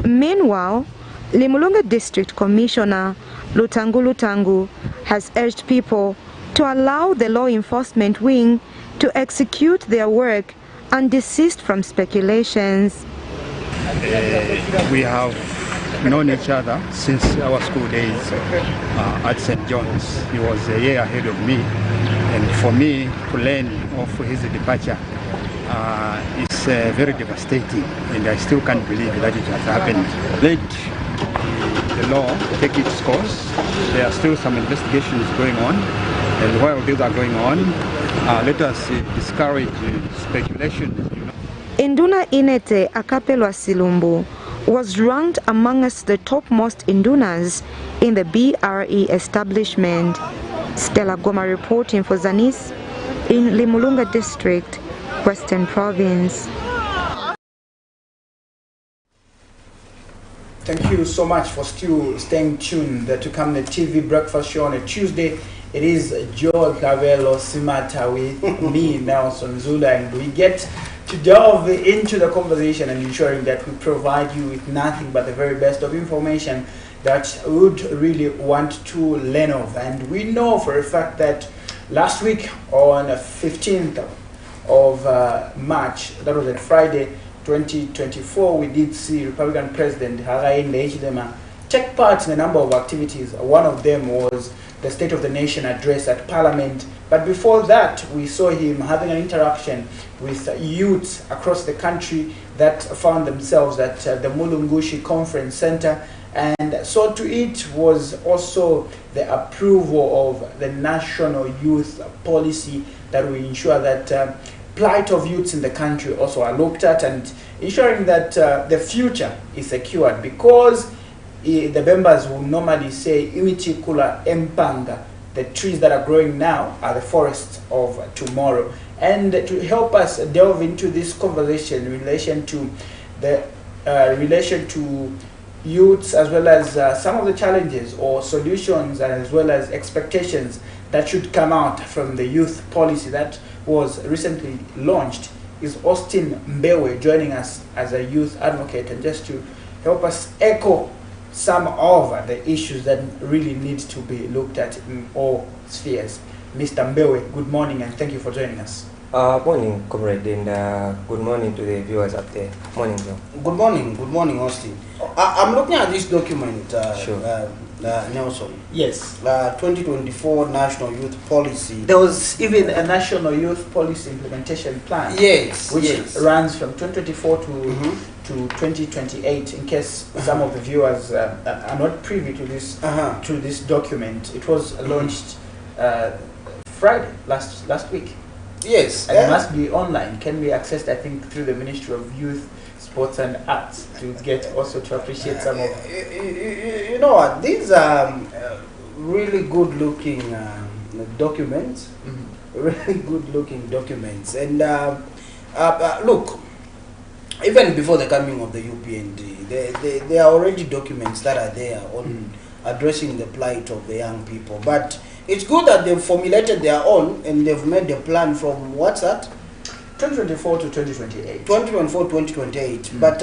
Meanwhile, Limulunga District Commissioner Lutangu Lutangu has urged people to allow the law enforcement wing to execute their work and desist from speculations. We have known each other since our school days at St. John's. He was a year ahead of me, and for me to learn of his departure is very devastating, and I still can't believe that it has happened. Let the law take its course. There are still some investigations going on, and while these are going on, let us discourage speculation. Induna Inete Akapelwa Silumbu was ranked amongst the topmost Indunas in the BRE establishment. Stella Goma reporting for Zanis in Limulunga District, Western Province. Thank you so much for still staying tuned to Camnet TV Breakfast Show on a Tuesday. It is Joel Cavelo Simata with me, Nelson Zula, and we get to delve into the conversation and ensuring that we provide you with nothing but the very best of information that we would really want to learn of. And we know for a fact that last week on 15th of March, that was at Friday 2024, we did see Republican President Hakainde Hichilema take part in a number of activities. One of them was the State of the Nation address at Parliament. But before that, we saw him having an interaction with youths across the country that found themselves at the Mulungushi Conference Center. And so to it was also the approval of the national youth policy that will ensure that plight of youths in the country also are looked at, and ensuring that the future is secured, because the members will normally say imichikula empanga, the trees that are growing now are the forests of tomorrow. And to help us delve into this conversation in relation to the youths, as well as some of the challenges or solutions, and as well as expectations that should come out from the youth policy that was recently launched, is Austin Mbewe joining us as a youth advocate, and just to help us echo some of the issues that really need to be looked at in all spheres. Mr. Mbewe, good morning and thank you for joining us. Morning, comrade, and good morning to the viewers up there. Morning, bro. Good morning, Austin. I'm looking at this document, Nelson. Yes. 2024 National Youth Policy. There was even a National Youth Policy Implementation Plan. Yes. Which runs from 2024 to 2028. In case some of the viewers are not privy to this document, it was launched Friday last week. Yes. And it must be online. Can be accessed, I think, through the Ministry of Youth, Sports and Arts, to get also to appreciate some of. You know what? These are really good-looking documents. Really good-looking documents. And look, even before the coming of the UPND, there are already documents that are there on addressing the plight of the young people. But it's good that they've formulated their own and they've made the plan from what's that? 2024 to 2028. 2024, 2028. But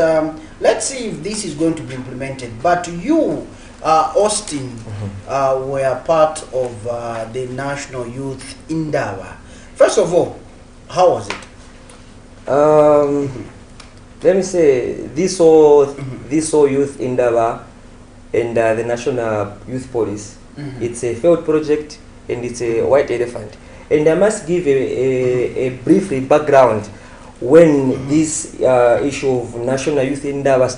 let's see if this is going to be implemented. But you, Austin, were part of the National Youth Indaba. First of all, how was it? Let me say, this whole Youth Indaba and the National Youth Police, it's a failed project and it's a white elephant. And I must give a brief background when this issue of National Youth Indaba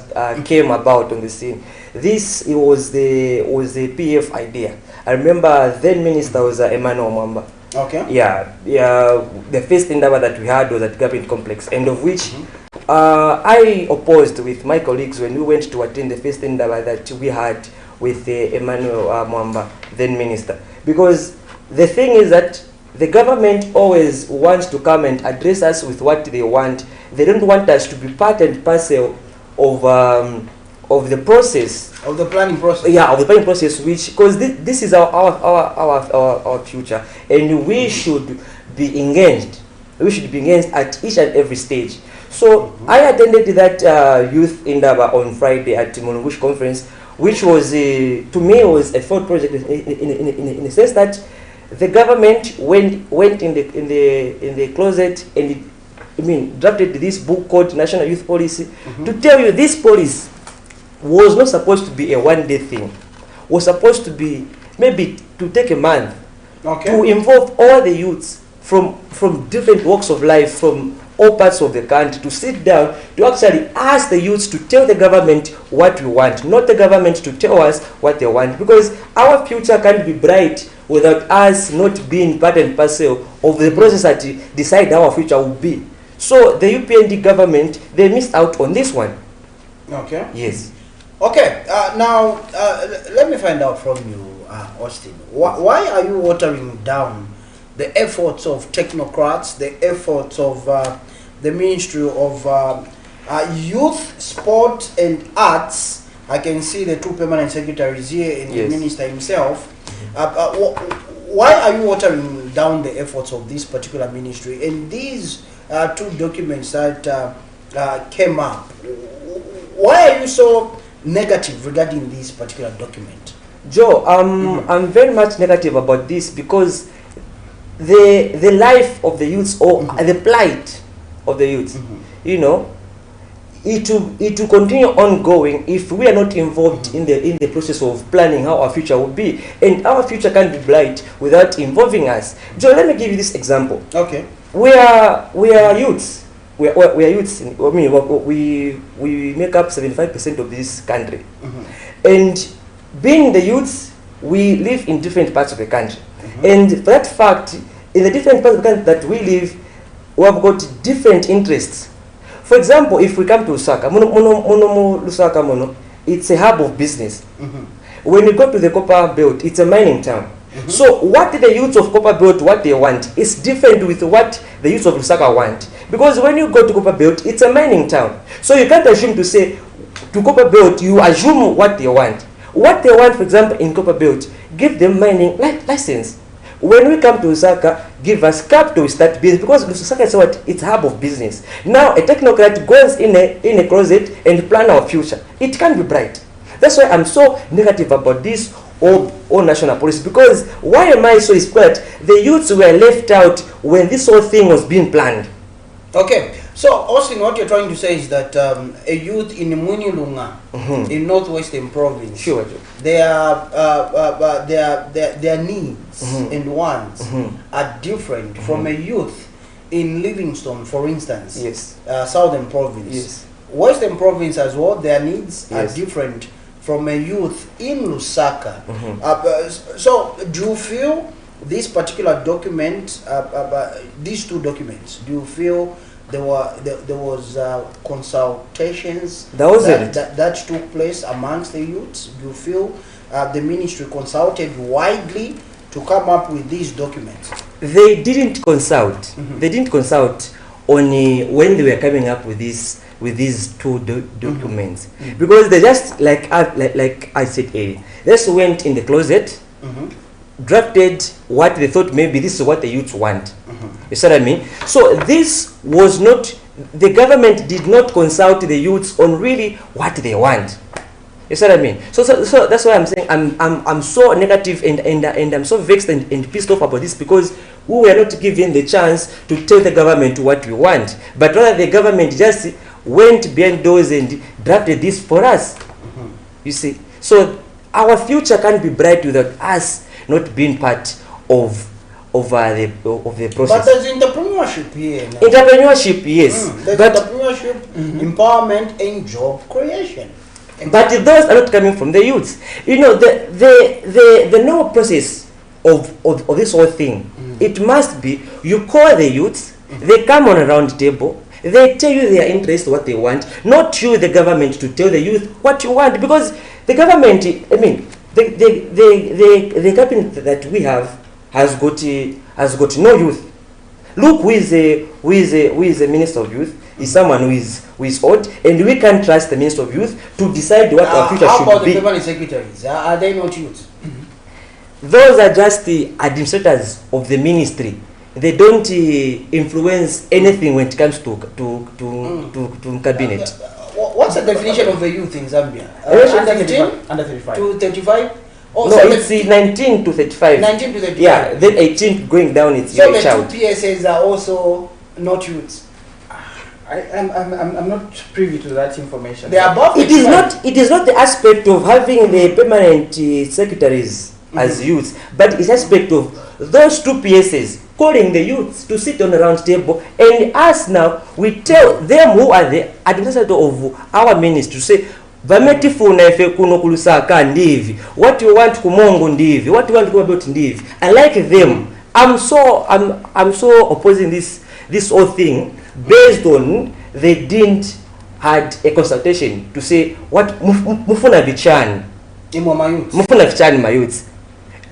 came about on the scene. This was the PF idea. I remember then Minister was Emmanuel Mwamba. Okay. Yeah. The first Indaba that we had was at Government Complex, and of which I opposed with my colleagues when we went to attend the first Indaba that we had with Emmanuel Mwamba, then Minister, because the thing is that the government always wants to come and address us with what they want. They don't want us to be part and parcel of the process. Of the planning process. Yeah, of the planning process, which, because this is our future, and we should be engaged. We should be engaged at each and every stage. So I attended that Youth Indaba on Friday at Mulungush conference, which was to me was a failed project in the sense that the government went in the closet and drafted this book called National Youth Policy to tell you this policy was not supposed to be a one-day thing. Was supposed to be maybe to take a month to involve all the youths from different walks of life, from all parts of the country, to sit down to actually ask the youths to tell the government what we want, not the government to tell us what they want, because our future can't be bright without us not being part and parcel of the process that decide how our future will be. So the UPND government, they missed out on this one. Okay. Yes. Okay. Now, let me find out from you, Austin. Why are you watering down the efforts of technocrats, the efforts of the Ministry of Youth, Sport and Arts? I can see the two permanent secretaries here and the minister himself. Why are you watering down the efforts of this particular ministry? And these two documents that came up, why are you so negative regarding this particular document? Joe, I'm very much negative about this because the life of the youths, or the plight of the youths, you know, it will continue ongoing if we are not involved in the process of planning how our future will be, and our future can't be bright without involving us. Joe, let me give you this example. Okay. We are youths. We are youths. I mean, we make up 75% of this country, and being the youths, we live in different parts of the country, and for that fact, in the different parts of the country that we live, we have got different interests. For example, if we come to Lusaka, it's a hub of business. When you go to the Copper Belt, it's a mining town. So what the youths of Copper Belt, what they want, is different with what the youths of Lusaka want. Because when you go to Copper Belt, it's a mining town. So you can't assume to say, to Copper Belt, you assume what they want. What they want, for example, in Copper Belt, give them mining license. When we come to Lusaka, give us capital to start business, because Lusaka is what? It's a hub of business. Now a technocrat goes in a closet and plan our future. It can't be bright. That's why I'm so negative about this all national policy, because why am I so that the youths were left out when this whole thing was being planned? Okay. So, Austin, what you're trying to say is that a youth in Munyulunga, in Northwestern Province, their needs and wants are different from a youth in Livingstone, for instance, Southern Province. Western Province as well, their needs are different from a youth in Lusaka. So, do you feel this particular document, these two documents, do you feel there was consultations that took place amongst the youths? Do you feel the ministry consulted widely to come up with these documents? They didn't consult. They didn't consult only when they were coming up with these two documents, because they just like I said, they just went in the closet, drafted what they thought maybe this is what the youths want. You see what I mean? So this was not, the government did not consult the youths on really what they want. You see what I mean? So that's why I'm saying I'm so negative and I'm so vexed and pissed off about this, because we were not given the chance to tell the government what we want, but rather the government just went behind doors and drafted this for us. You see, so our future can't be bright without us not being part of the process. But there's entrepreneurship here. Now. Entrepreneurship, yes. There's but entrepreneurship, empowerment, and job creation. But those are not coming from the youths. You know, the normal process of this whole thing, it must be you call the youths, they come on a round table, they tell you their interest, what they want, not you, the government, to tell the youth what you want, because the government, I mean, the cabinet that we have has got no youth. Look, who is the Minister of Youth? Is someone who is old, and we can't trust the Minister of Youth to decide what our future should be. How about the permanent secretaries? Are they not youth? Those are just the administrators of the ministry. They don't influence anything when it comes to cabinet. What's the definition of a youth in Zambia? Under 15? Under 35. To 35? Oh, no, it's 19 to 35. 19 to 35. Yeah, then 18 going down, it's so your the child. two PSAs are also not youths. I'm not privy to that information. They are above. It is not the aspect of having the permanent secretaries as youths, but it's aspect of those two PSAs calling the youths to sit on a round table, and us now we tell them who are the administrators of our ministry to say vametifuna ife kuno kulusaka ndivi, what you want kumongo ndivi, what you want about ndivi. I like them. I'm so opposing this whole thing based on they didn't had a consultation to say what mufuna vichani mayouths.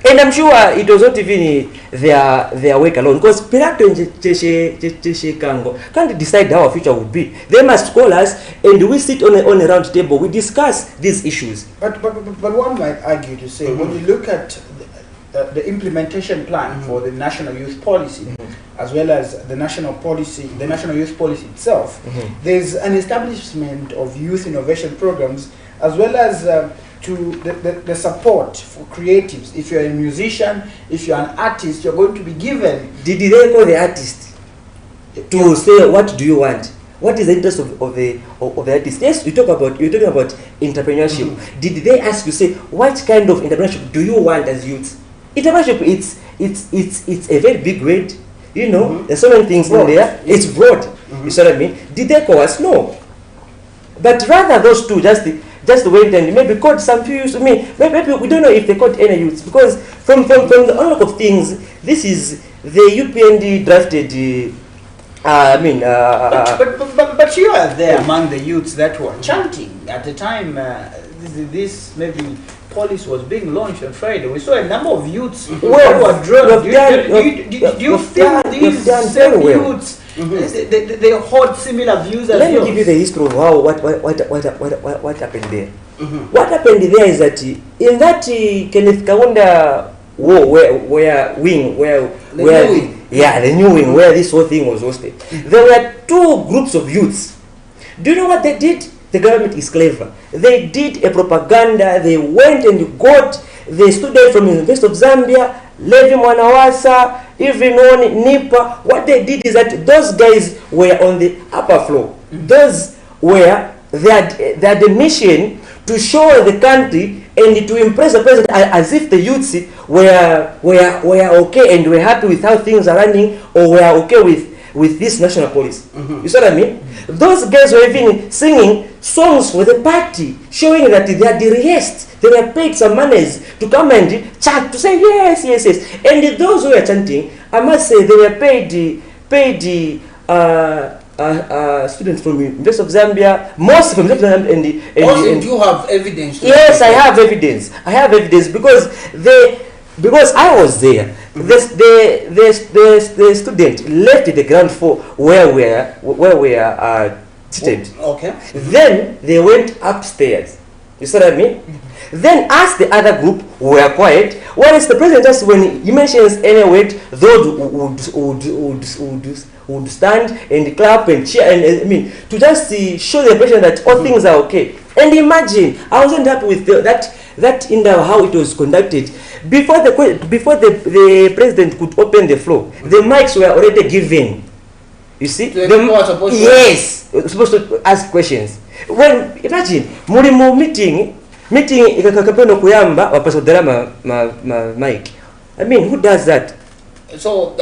And I'm sure it was not even their work alone, because Pirato and Kango can't decide how our future would be. They must call us and we sit on a round table, we discuss these issues. But one might argue to say, when you look at the implementation plan for the national youth policy, as well as the national youth policy itself, there's an establishment of youth innovation programs, as well as to the support for creatives. If you're a musician, if you're an artist, you're going to be given. Did they call the artist to say what do you want? What is the interest of the artist? Yes, you're talking about entrepreneurship. Did they ask you, say, what kind of entrepreneurship do you want as youth? Entrepreneurship, it's a very big word. You know, there's so many things in there. It's broad. You see what I mean? Did they call us? No. But rather those two just went and maybe caught some few youths. I mean, maybe we don't know if they caught any youths, because from the unlock of things, this is the UPND drafted. But you are there among the youths that were chanting at the time. This maybe policy was being launched on Friday. We saw a number of youths who were drawn. Do you think these same youths they hold similar views as yours? Let me give you the history of how what happened there. What happened there is that in that Kenneth Kaunda war, the new wing where this whole thing was hosted, there were two groups of youths. Do you know what they did? The government is clever. They did a propaganda. They went and got the students from the University of Zambia, Levi Mwanawasa, even on Nipa. What they did is that those guys were on the upper floor. Those were they had the mission to show the country and to impress the president as if the youths were okay and were happy with how things are running, or were okay with this national policy. You see what I mean? Those guys were even singing songs for the party, showing that they had rehearsed. They were paid some monies to come and chant, to say yes, yes, yes. And those who were chanting, I must say, they were paid students from the University of Zambia, most from Zambia, and do you have evidence? Yes, I have evidence. I have evidence because I was there. The student left the ground floor where we are seated. Okay. Then they went upstairs. You see what I mean? Then as the other group were quiet, whereas the president just when he mentions any word, those would stand and clap and cheer and I mean to just show the impression that all things are okay. And imagine, I wasn't happy with that in how it was conducted. Before the president could open the floor, the mics were already given. You see, yes, supposed to ask questions. When imagine, mulimu meeting ikakapeno kuyamba wapasodera mic. I mean, who does that? So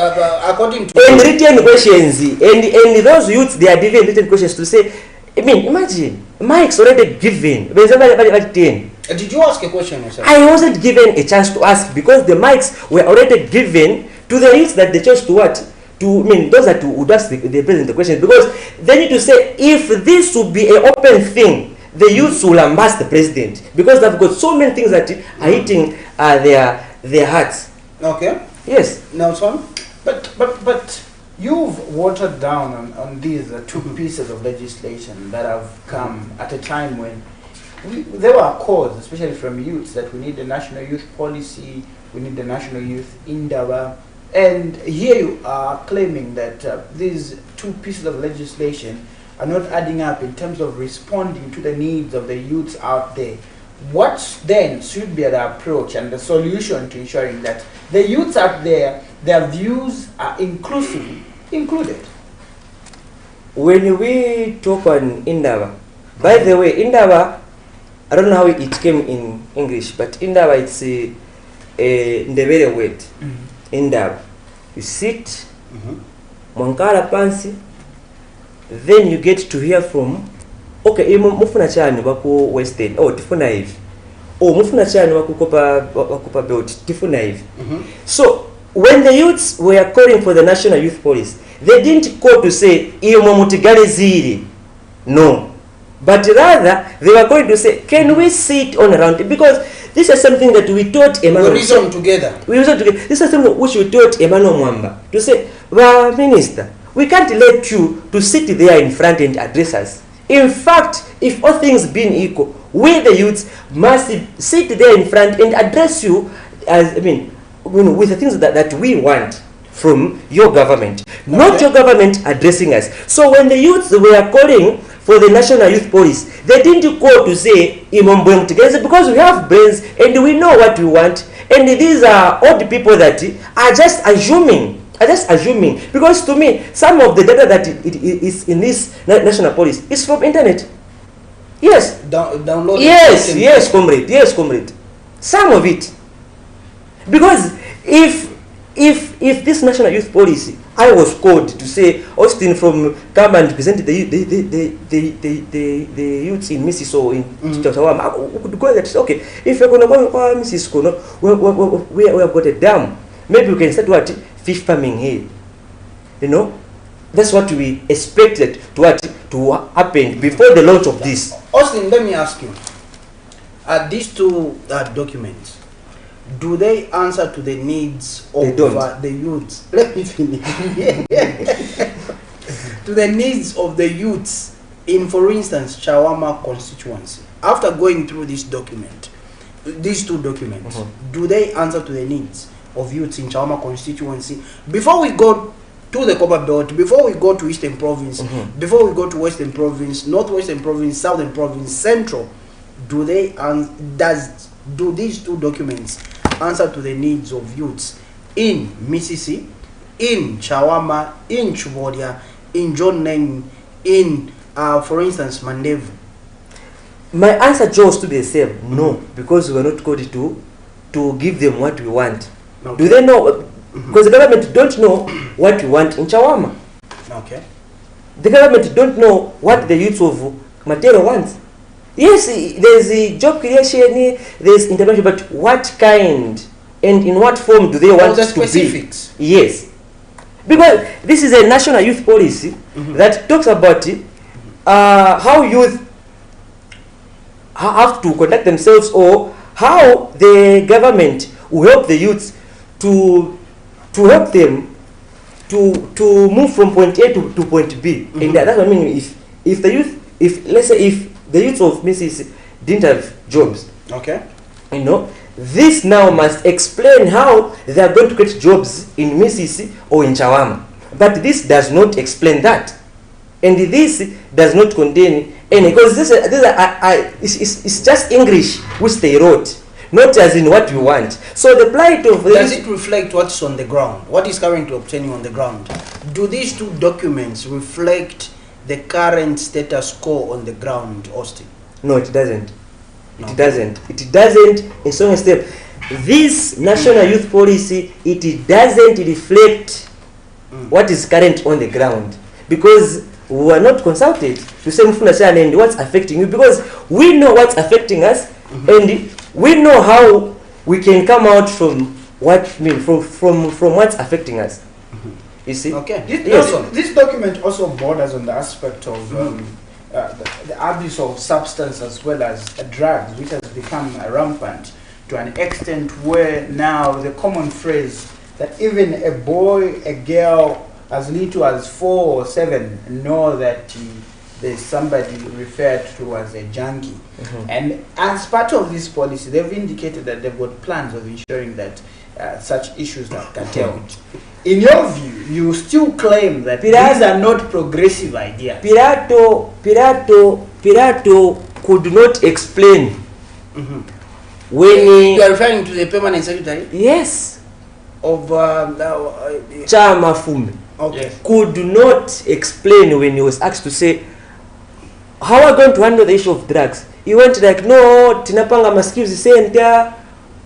according to and written questions and those youths they are given written questions to say. I mean, imagine mics already given. Did you ask a question yourself? I wasn't given a chance to ask because the mics were already given to the youths that they chose to what? To I mean those that would ask the president the question because they need to say if this would be an open thing, the youths will lambast the president because they've got so many things that are hitting their hearts. Okay. Yes. Now, son. But you've watered down on these two pieces of legislation that have come at a time when there were calls, especially from youths, that we need a national youth policy, we need the national youth Indaba. And here you are claiming that these two pieces of legislation are not adding up in terms of responding to the needs of the youths out there. What then should be the approach and the solution to ensuring that the youths out there, their views are included? When we talk on Indaba, by the way, Indaba, I don't know how it came in English, but Indaba it's a Ndebele word. Indaba. You sit, mwankala pansi, then you get to hear from, okay, mufuna chani waku Western, oh, tifuna hivi. Oh, mufuna chani wakukopa belt, tifuna hivi. So, when the youths were calling for the national youth police, they didn't call to say, iyo mwamutigale ziri. No. But rather, they were going to say, can we sit on around? Because this is something that we taught Emmanuel. We reason together. This is something which we taught Emmanuel Mwamba. To say, well, Minister, we can't let you to sit there in front and address us. In fact, if all things being equal, we the youths must sit there in front and address you as, I mean, with the things that we want from your government, not your government addressing us. So when the youths were calling for the national youth police, they didn't call to say Imambwem together because we have brains and we know what we want. And these are old people that are just assuming. Because to me, some of the data that is in this national police is from internet. Yes. Download. Yes, comrade. Some of it. Because if this national youth policy, I was called to say, Austin from come and present the youths in Mrs. or in Chitawama, I could go that okay, if you're gonna go Mrs. Kono, we have got a dam. Maybe we can start what fish farming here. You know? That's what we expected to happen before the launch of this. Austin, let me ask you. These two documents, do they answer to the needs of the youths? Let me finish. To the needs of the youths in, for instance, Chawama constituency. After going through this document, these two documents, do they answer to the needs of youths in Chawama constituency? Before we go to the Copper Belt, before we go to Eastern Province, before we go to Western Province, Northwestern Province, Southern Province, Central, do these two documents answer to the needs of youths in Mississippi, in Chawama, in Chubodia, in John Neng, in, for instance, Mandevu? My answer chose to be the same. No, because we are not called to give them what we want. Okay. Do they know? Because the government don't know what we want in Chawama. Okay. The government don't know what the youth of Matero wants. Yes, there's a job creation, there's intervention, but what kind and in what form do they want to be? Yes. Because this is a national youth policy that talks about how youth have to conduct themselves, or how the government will help the youths to help them to move from point A to point B. And that's what I mean. If the youth, let's say if the youth of Mrs. didn't have jobs, Okay. You know, this now must explain how they are going to create jobs in Misisi or in Chawama. But this does not explain that. And this does not contain any, because it's just English which they wrote, not as in what we want. So the plight of does it reflect what's on the ground? What is currently obtaining on the ground? Do these two documents reflect the current status quo on the ground, Austin? No, it doesn't. No. It doesn't. It doesn't in some step. This national youth policy, it doesn't reflect what is current on the ground, because we were not consulted to say and what's affecting you, because we know what's affecting us, and we know how we can come out from what from what's affecting us. You see? Okay. This document also borders on the aspect of the abuse of substance as well as drugs, which has become rampant to an extent where now the common phrase that even a boy, a girl as little as 4 or 7 know that there's somebody referred to as a junkie. And as part of this policy, they've indicated that they've got plans of ensuring that such issues are curtailed. In your view, you still claim that these are not progressive ideas. Pirato could not explain when you are referring to the permanent secretary? Yes. Of Chama Fume. Okay. Could not explain when he was asked to say, how are we going to handle the issue of drugs? He went like, no, tinapanga maskills center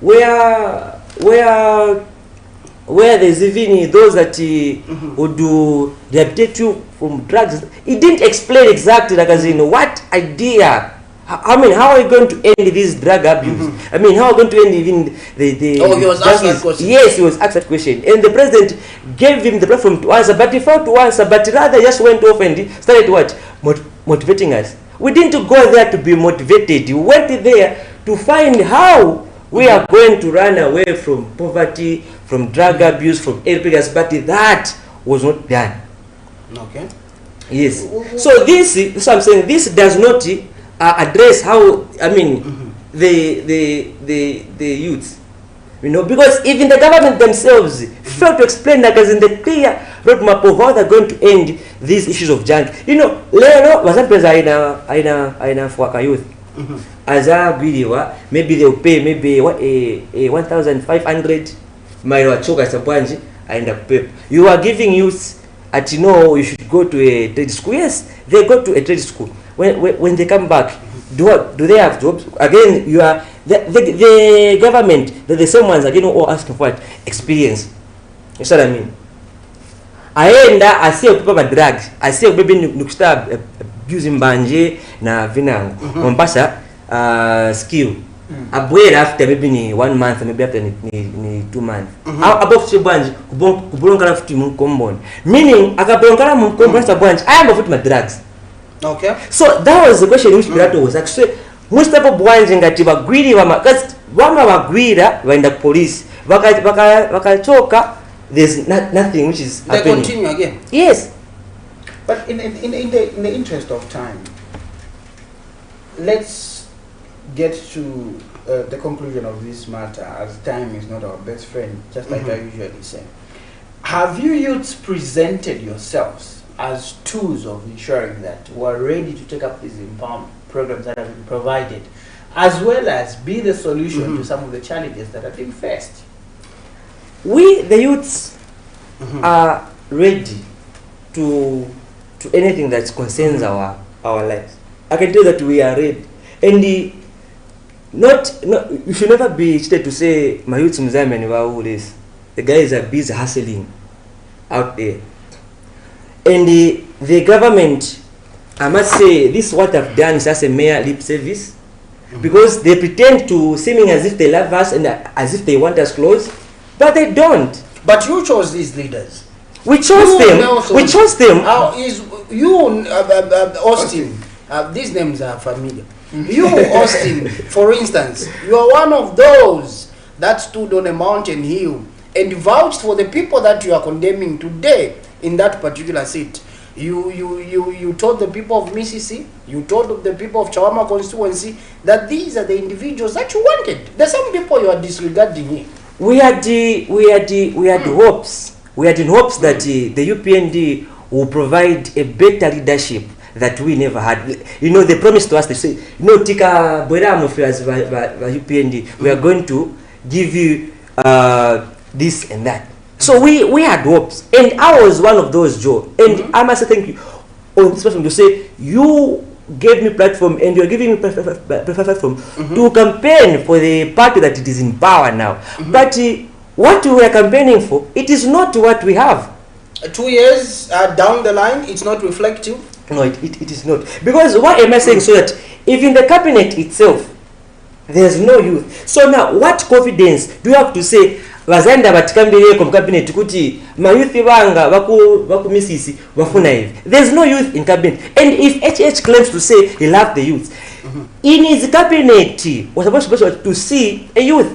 where there's even those that would do rehabilitate you from drugs. He didn't explain exactly, like as in what idea. I mean, how are you going to end this drug abuse? I mean, how are you going to end even the he was asked that question. Yes, he was asked that question. And the president gave him the platform to answer, but he failed to answer, but rather just went off and started what? Motivating us. We didn't go there to be motivated. We went there to find how we are going to run away from poverty, from drug abuse, from everything, but that was not done. Okay. Yes. So this is what I'm saying. This does not address how, I mean, the youth, you know, because even the government themselves failed to explain that as in the clear roadmap of how they're going to end these issues of junk. You know, lero wasapeza aina fuaka youth. As a video, maybe they'll pay maybe what a 1,500 mairo choka sabwanji and a pep. You are giving youth at you should go to a trade school. Yes, they go to a trade school. When they come back, do they have jobs? Again, you are the government, the same ones again all asking for what? Experience. You see what I mean? I see people with drugs. I see baby nukusta abusing banje na vinango. Mombasa skill. Abwera after maybe 1 month, maybe after 2 months. Above chibanje kubulongala futi mu komboni. Meaning akabulongala mu komboni sabwanje I am about my drugs. Okay. So that was the question which Pilato was actually most people bwanje ngati bagwiri because wama bagwira waenda police wakachoka. There's nothing which is they happening. Continue again. Yes. But in the interest of time, let's get to the conclusion of this matter, as time is not our best friend, just like I usually say. Have you youths presented yourselves as tools of ensuring that we're ready to take up these empowerment programs that have been provided, as well as be the solution to some of the challenges that are being faced? We, the youths, are ready to anything that concerns our lives. I can tell that we are ready. And you should never be cheated to say, my youths mzameni wa all this. The guys are busy hustling out there. And the government, I must say, this is what I've done is as a mere lip service. Because they pretend to seeming as if they love us and as if they want us close. But they don't. But you chose these leaders. We chose them. We chose them. How is you, Austin? These names are familiar. You, Austin, for instance, you are one of those that stood on a mountain hill and vouched for the people that you are condemning today in that particular seat. You told the people of Mississippi, you told the people of Chawama constituency that these are the individuals that you wanted. There's some people you are disregarding here. We had hopes. We had in hopes that the UPND will provide a better leadership that we never had. You know, they promised to us, they say, no, Tika Boera Mofias UPND, we are going to give you this and that. So we had hopes. And I was one of those, Joe. And I must say thank you on this platform to say, you gave me platform and you're giving me platform to campaign for the party that it is in power now. But what we are campaigning for, it is not what we have. 2 years down the line, it's not reflective. No, it is not. Because why am I saying so that if in the cabinet itself, there's no youth. So now, what confidence do you have to say, Wazanda batikambire ku cabinet kuti mayuthi banga baku misisi bafuna hivi? There's no youth in cabinet. And if HH claims to say he loves the youth, in his cabinet was supposed to see a youth.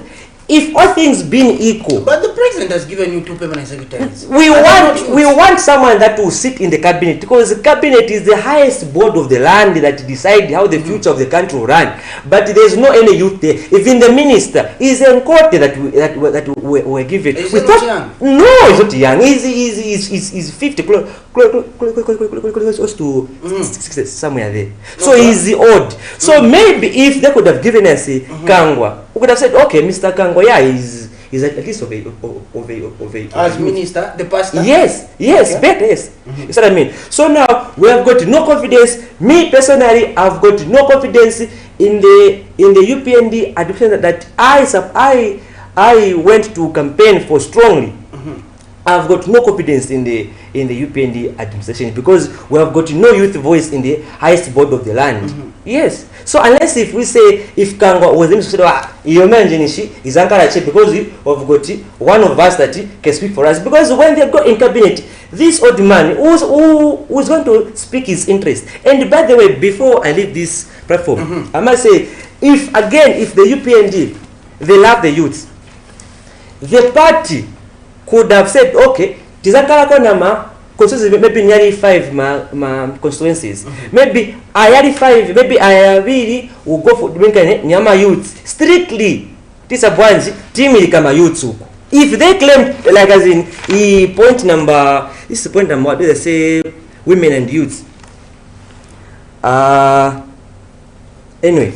If all things being equal, but the president has given you 2 permanent secretaries. We want someone that will sit in the cabinet, because the cabinet is the highest board of the land that decide how the future of the country will run. But there is no any youth there. Even the minister is in court that we were given. Is he not young? No, he's not young. He's 50 close to 60, somewhere there. So he's old. So maybe if they could have given us a Kangwa, we could have said, okay, Mr. Kangwa, yeah, he's at least of a as minister, the pastor. Yes, better, yes. You see what I mean? So now we have got no confidence. Me personally, I've got no confidence in the UPND administration that I went to campaign for strongly. I've got no confidence in the UPND administration, because we have got no youth voice in the highest board of the land. Yes. So unless if we say if Kangwa was the minister, is Ankara, because we've got one of us that can speak for us. Because when they go in cabinet, this old man who's going to speak his interest. And by the way, before I leave this platform, I must say, if the UPND, they love the youth, the party could have said, okay, Tizakara Konama constituencies, maybe nearly 5 constituencies. Maybe I 5, maybe I really will go for Nyama youth. Strictly, this is team Kama youth. If they claim, like as in point number, this is point number, they say women and youth. Anyway,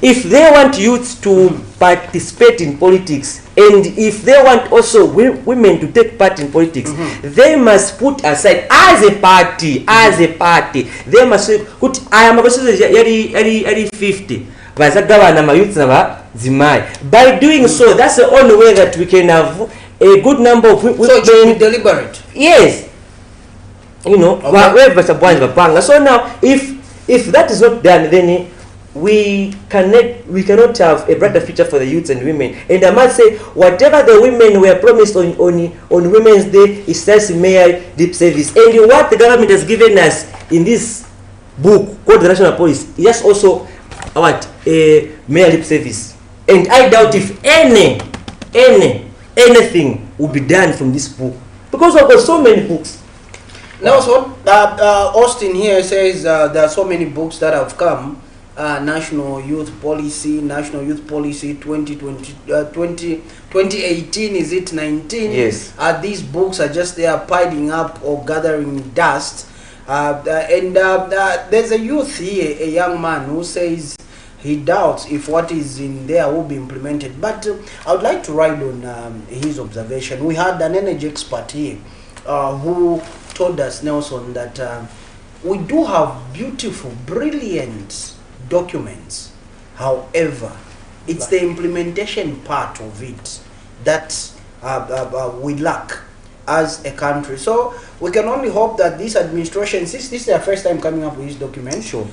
if they want youth to participate in politics, and if they want also women to take part in politics, they must put aside as a party, they must put, I am about 50. By doing so, that's the only way that we can have a good number of women. So it should be deliberate. Yes. You know, so now if that is not done, then we cannot have a brighter future for the youths and women. And I must say, whatever the women were promised on Women's Day is just mere deep service. And what the government has given us in this book called the National Policy is just also a mere lip service. And I doubt if anything will be done from this book, because we've got so many books. Now, so Austin here says there are so many books that have come. National Youth Policy 2018, is it 19? Yes. These books are just there piling up or gathering dust. There's a youth here, a young man, who says he doubts if what is in there will be implemented. But I would like to ride on his observation. We had an energy expert here who told us, Nelson, that we do have beautiful, brilliant documents. However, it's the implementation part of it that we lack as a country. So we can only hope that this administration, since this is their first time coming up with this document, sure,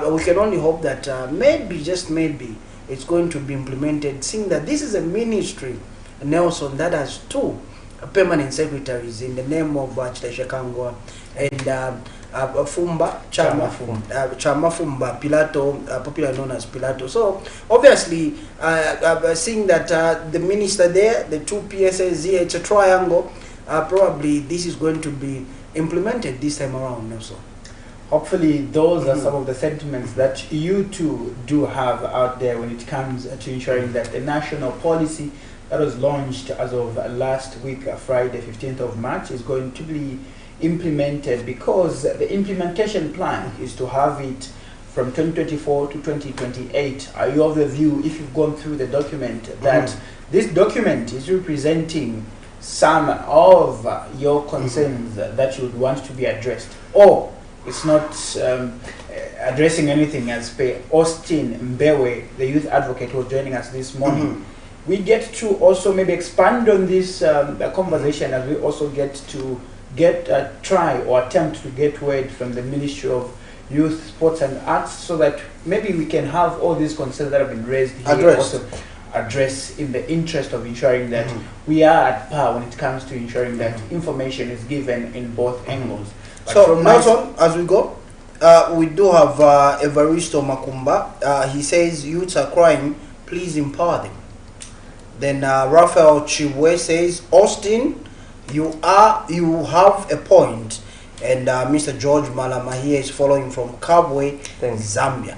we can only hope that maybe, just maybe, it's going to be implemented, seeing that this is a ministry, Nelson, that has 2 permanent secretaries in the name of Chitesha Kangwa and Chama Fumba Pilato, popularly known as Pilato. So obviously, seeing that the minister there, the 2 PSAs here, it's a triangle. Probably this is going to be implemented this time around, Nelson? Hopefully, those are some of the sentiments that you too do have out there when it comes to ensuring that the national policy that was launched as of last week, Friday, 15th of March, is going to be implemented, because the implementation plan is to have it from 2024 to 2028. Are you of the view, if you've gone through the document, that this document is representing some of your concerns that you would want to be addressed, or it's not addressing anything, as per Austin Mbewe, the youth advocate who was joining us this morning? We get to also maybe expand on this conversation, as we also get to try or attempt to get word from the Ministry of Youth, Sports and Arts, so that maybe we can have all these concerns that have been raised here also address, in the interest of ensuring that we are at par when it comes to ensuring that information is given in both angles. So, Nelson, as we go, we do have Evaristo Makumba. He says, youths are crying, please empower them. Then Raphael Chibwe says, Austin, you have a point. And Mr. George Malamahi is following from Kabwe, Zambia.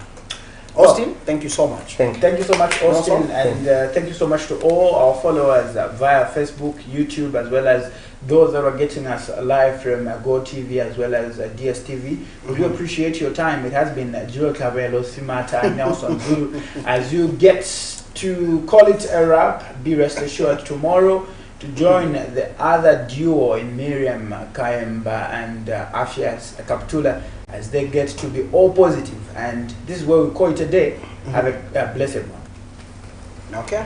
Austin, thank you so much. Thank you so much, Austin, and thank you so much to all our followers via Facebook, YouTube, as well as those that are getting us live from Go TV as well as DSTV. We do appreciate your time. It has been Joel Cabello, Simata, and Nelson Zulu. As you get to call it a wrap, be rest assured tomorrow to join the other duo in Miriam Kayemba and Afias Kaptula, as they get to be all positive. And this is where we call it a day. Have a blessed one. Okay.